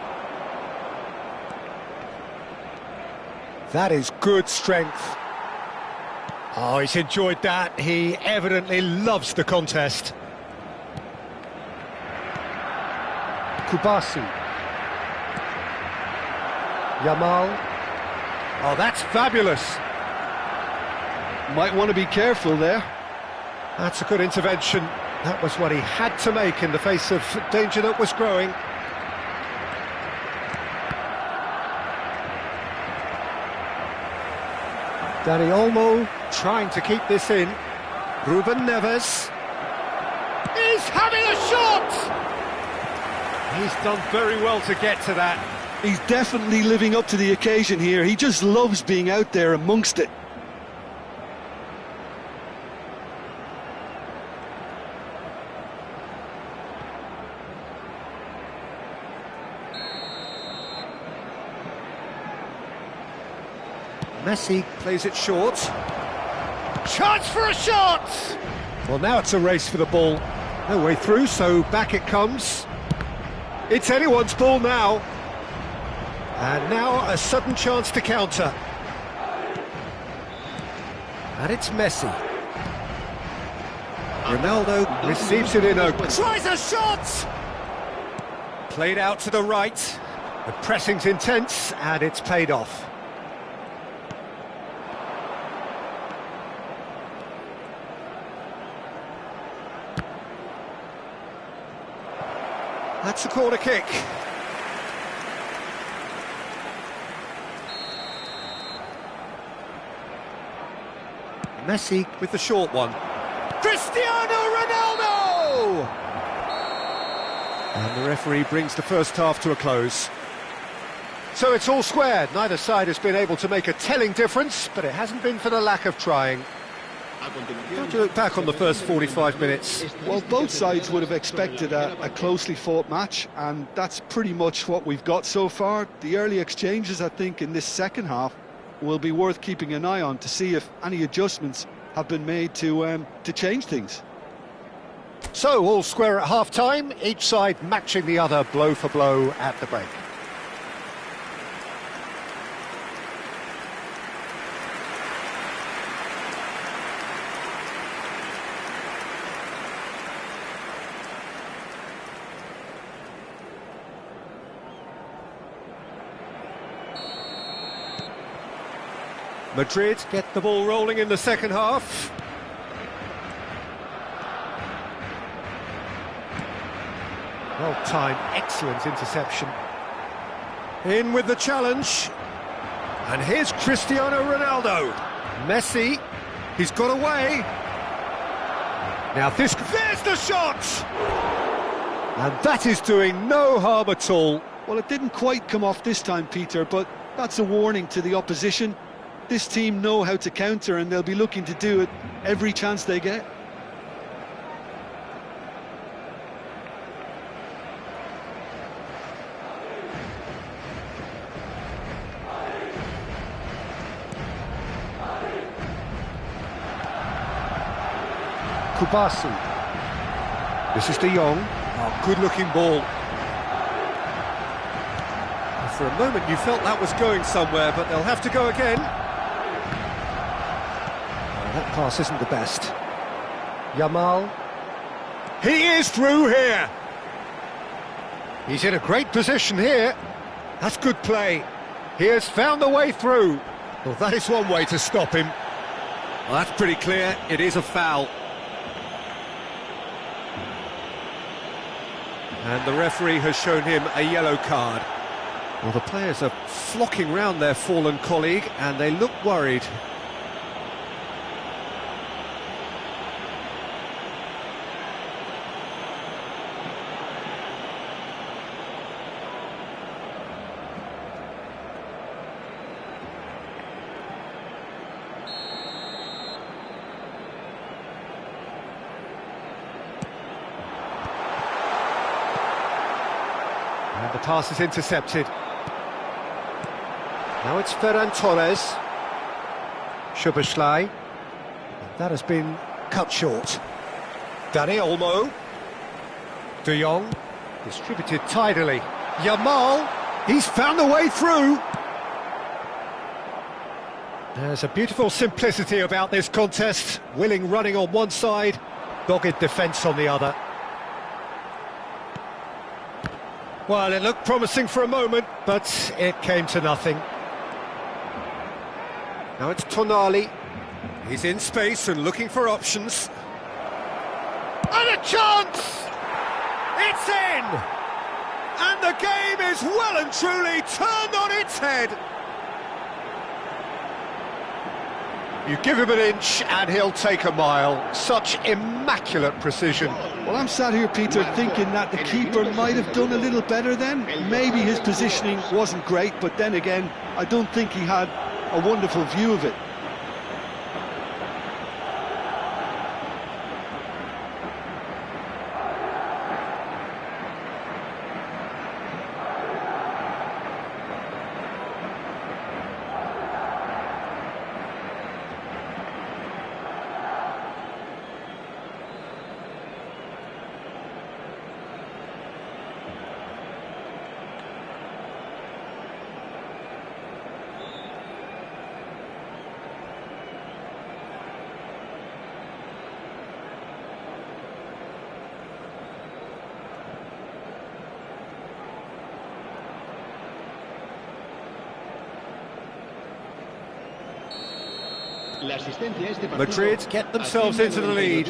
That is good strength. Oh, he's enjoyed that. He evidently loves the contest. Kubasi. Yamal. Oh, that's fabulous. Might want to be careful there. That's a good intervention. That was what he had to make in the face of danger that was growing. Dani Olmo. Trying to keep this in. Ruben Neves. He's having a shot! He's done very well to get to that. He's definitely living up to the occasion here. He just loves being out there amongst it. Messi plays it short. Chance for a shot! Well, now it's a race for the ball. No way through, so back it comes. It's anyone's ball now. And now a sudden chance to counter. And it's Messi. Ronaldo receives it in open. Tries a shot! Played out to the right. The pressing's intense, and it's paid off. That's a corner kick. Messi with the short one. Cristiano Ronaldo! And the referee brings the first half to a close. So it's all square. Neither side has been able to make a telling difference, but it hasn't been for the lack of trying. How do you look back on the first 45 minutes? Well, both sides would have expected a closely fought match, and that's pretty much what we've got so far. The early exchanges, I think, in this second half will be worth keeping an eye on to see if any adjustments have been made to change things. So, all square at half-time, each side matching the other blow for blow at the break. Madrid get the ball rolling in the second half. Well-timed, excellent interception. In with the challenge. And here's Cristiano Ronaldo. Messi, he's got away. Now there's the shot! And that is doing no harm at all. Well, it didn't quite come off this time, Peter, but that's a warning to the opposition. This team know how to counter, and they'll be looking to do it every chance they get. Kubasu. This is De Jong. Oh, good-looking ball. For a moment you felt that was going somewhere, but they'll have to go again. That pass isn't the best. Yamal. He is through here. He's in a great position here. That's good play. He has found the way through. Well, that is one way to stop him. Well, that's pretty clear. It is a foul. And the referee has shown him a yellow card. Well, the players are flocking round their fallen colleague, and they look worried. And the pass is intercepted. Now it's Ferran Torres. Szoboszlai. That has been cut short. Dani Olmo. De Jong. Distributed tidily. Yamal. He's found a way through. There's a beautiful simplicity about this contest. Willing running on one side, dogged defence on the other. Well, it looked promising for a moment, but it came to nothing. Now it's Tonali. He's in space and looking for options. And a chance! It's in! And the game is well and truly turned on its head. You give him an inch and he'll take a mile. Such immaculate precision. Well, I'm sat here, Peter, thinking that the keeper might have done a little better then. Maybe his positioning wasn't great, but then again, I don't think he had a wonderful view of it. Madrid get themselves into the lead.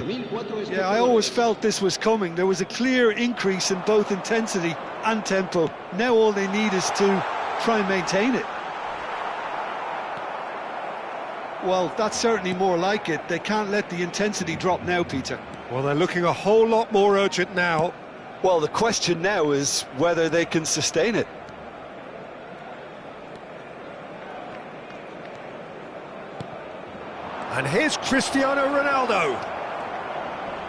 Yeah, I always felt this was coming. There was a clear increase in both intensity and tempo. Now all they need is to try and maintain it. Well, that's certainly more like it. They can't let the intensity drop now, Peter. Well, they're looking a whole lot more urgent now. Well, the question now is whether they can sustain it. And here's Cristiano Ronaldo.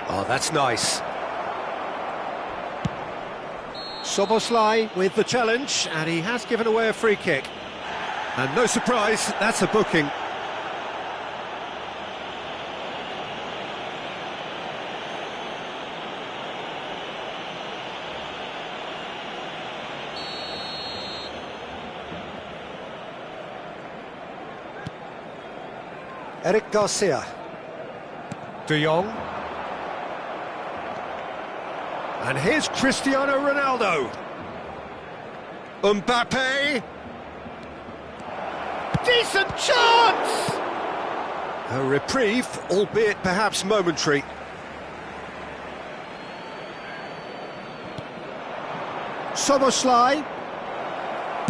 Oh, that's nice. Szoboszlai with the challenge, and he has given away a free kick. And no surprise, that's a booking. Eric Garcia. De Jong. And here's Cristiano Ronaldo. Mbappe. Decent chance! A reprieve, albeit perhaps momentary. Soboslai.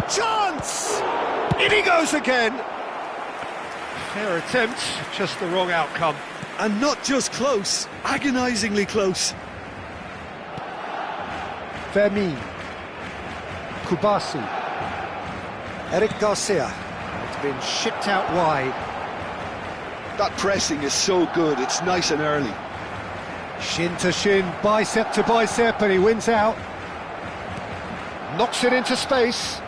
Chance! In he goes again. Fair attempt, just the wrong outcome. And not just close, agonisingly close. Fermin. Kubasi. Eric Garcia. It's been shipped out wide. That pressing is so good, it's nice and early. Shin to shin, bicep to bicep, and he wins out. Knocks it into space.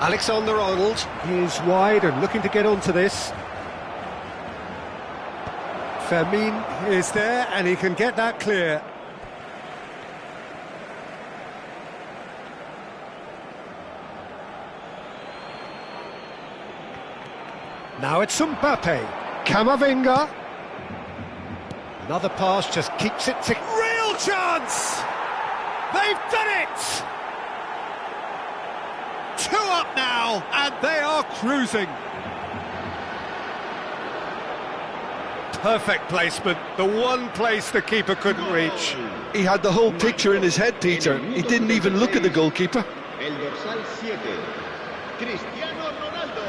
Alexander-Arnold. He's wide and looking to get onto this. Fermin is there, and he can get that clear. Now it's Mbappe. Camavinga. Another pass just keeps it to... Real chance! They've done it! 2 up now, and they are cruising. Perfect placement, the one place the keeper couldn't reach. He had the whole picture in his head, Peter. He didn't even look at the goalkeeper. El dorsal 7, Cristiano Ronaldo.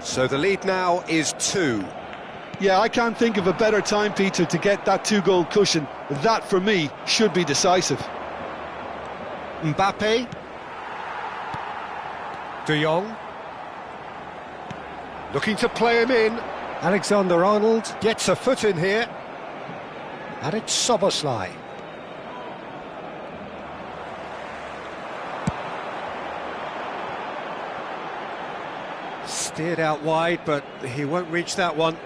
So the lead now is 2. Yeah, I can't think of a better time, Peter, to get that 2-goal cushion. That, for me, should be decisive. Mbappe. De Jong. Looking to play him in. Alexander-Arnold. Gets a foot in here. And it's Soboslai. Steered out wide, but he won't reach that one.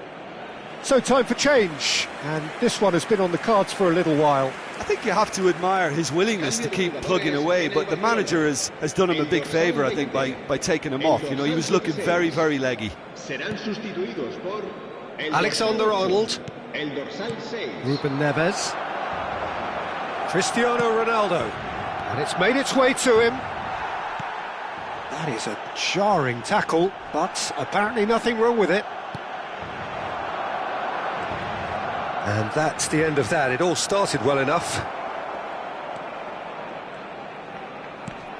So time for change, and this one has been on the cards for a little while. I think you have to admire his willingness to keep plugging away, but the manager has done him a big favour, I think, by taking him off. You know, he was looking very, very leggy. Alexander-Arnold. Ruben Neves. Cristiano Ronaldo. And it's made its way to him. That is a jarring tackle, but apparently nothing wrong with it. And that's the end of that. It all started well enough.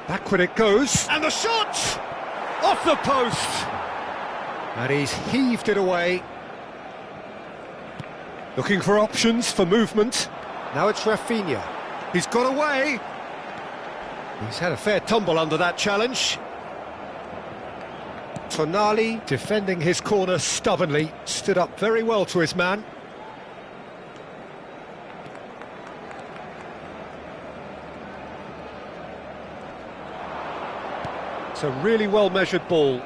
Backward it goes. And the shot! Off the post! And he's heaved it away. Looking for options for movement. Now it's Rafinha. He's got away. He's had a fair tumble under that challenge. Tonali, defending his corner stubbornly, stood up very well to his man. It's a really well-measured ball.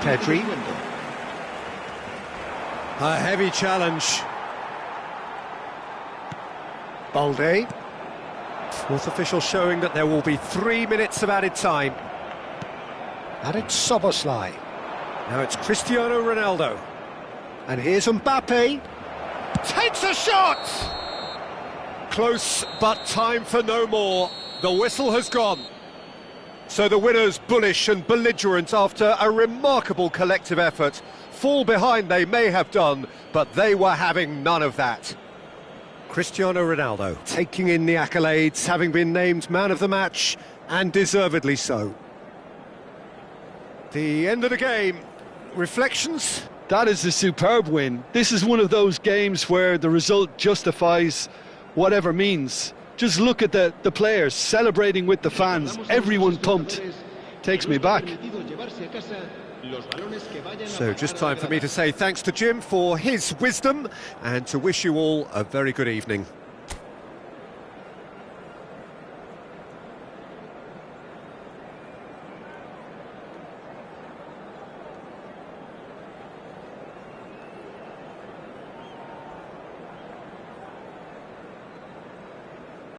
Pedri. A heavy challenge. Balde. Fourth official showing that there will be 3 minutes of added time. And it's Soboslai. Now it's Cristiano Ronaldo. And here's Mbappe. Takes a shot! Close, but time for no more. The whistle has gone. So the winners bullish and belligerent after a remarkable collective effort. Fall behind they may have done, but they were having none of that. Cristiano Ronaldo taking in the accolades, having been named man of the match, and deservedly so. The end of the game. Reflections? That is a superb win. This is one of those games where the result justifies whatever means. Just look at the players celebrating with the fans, everyone pumped. Takes me back. So just time for me to say thanks to Jim for his wisdom and to wish you all a very good evening.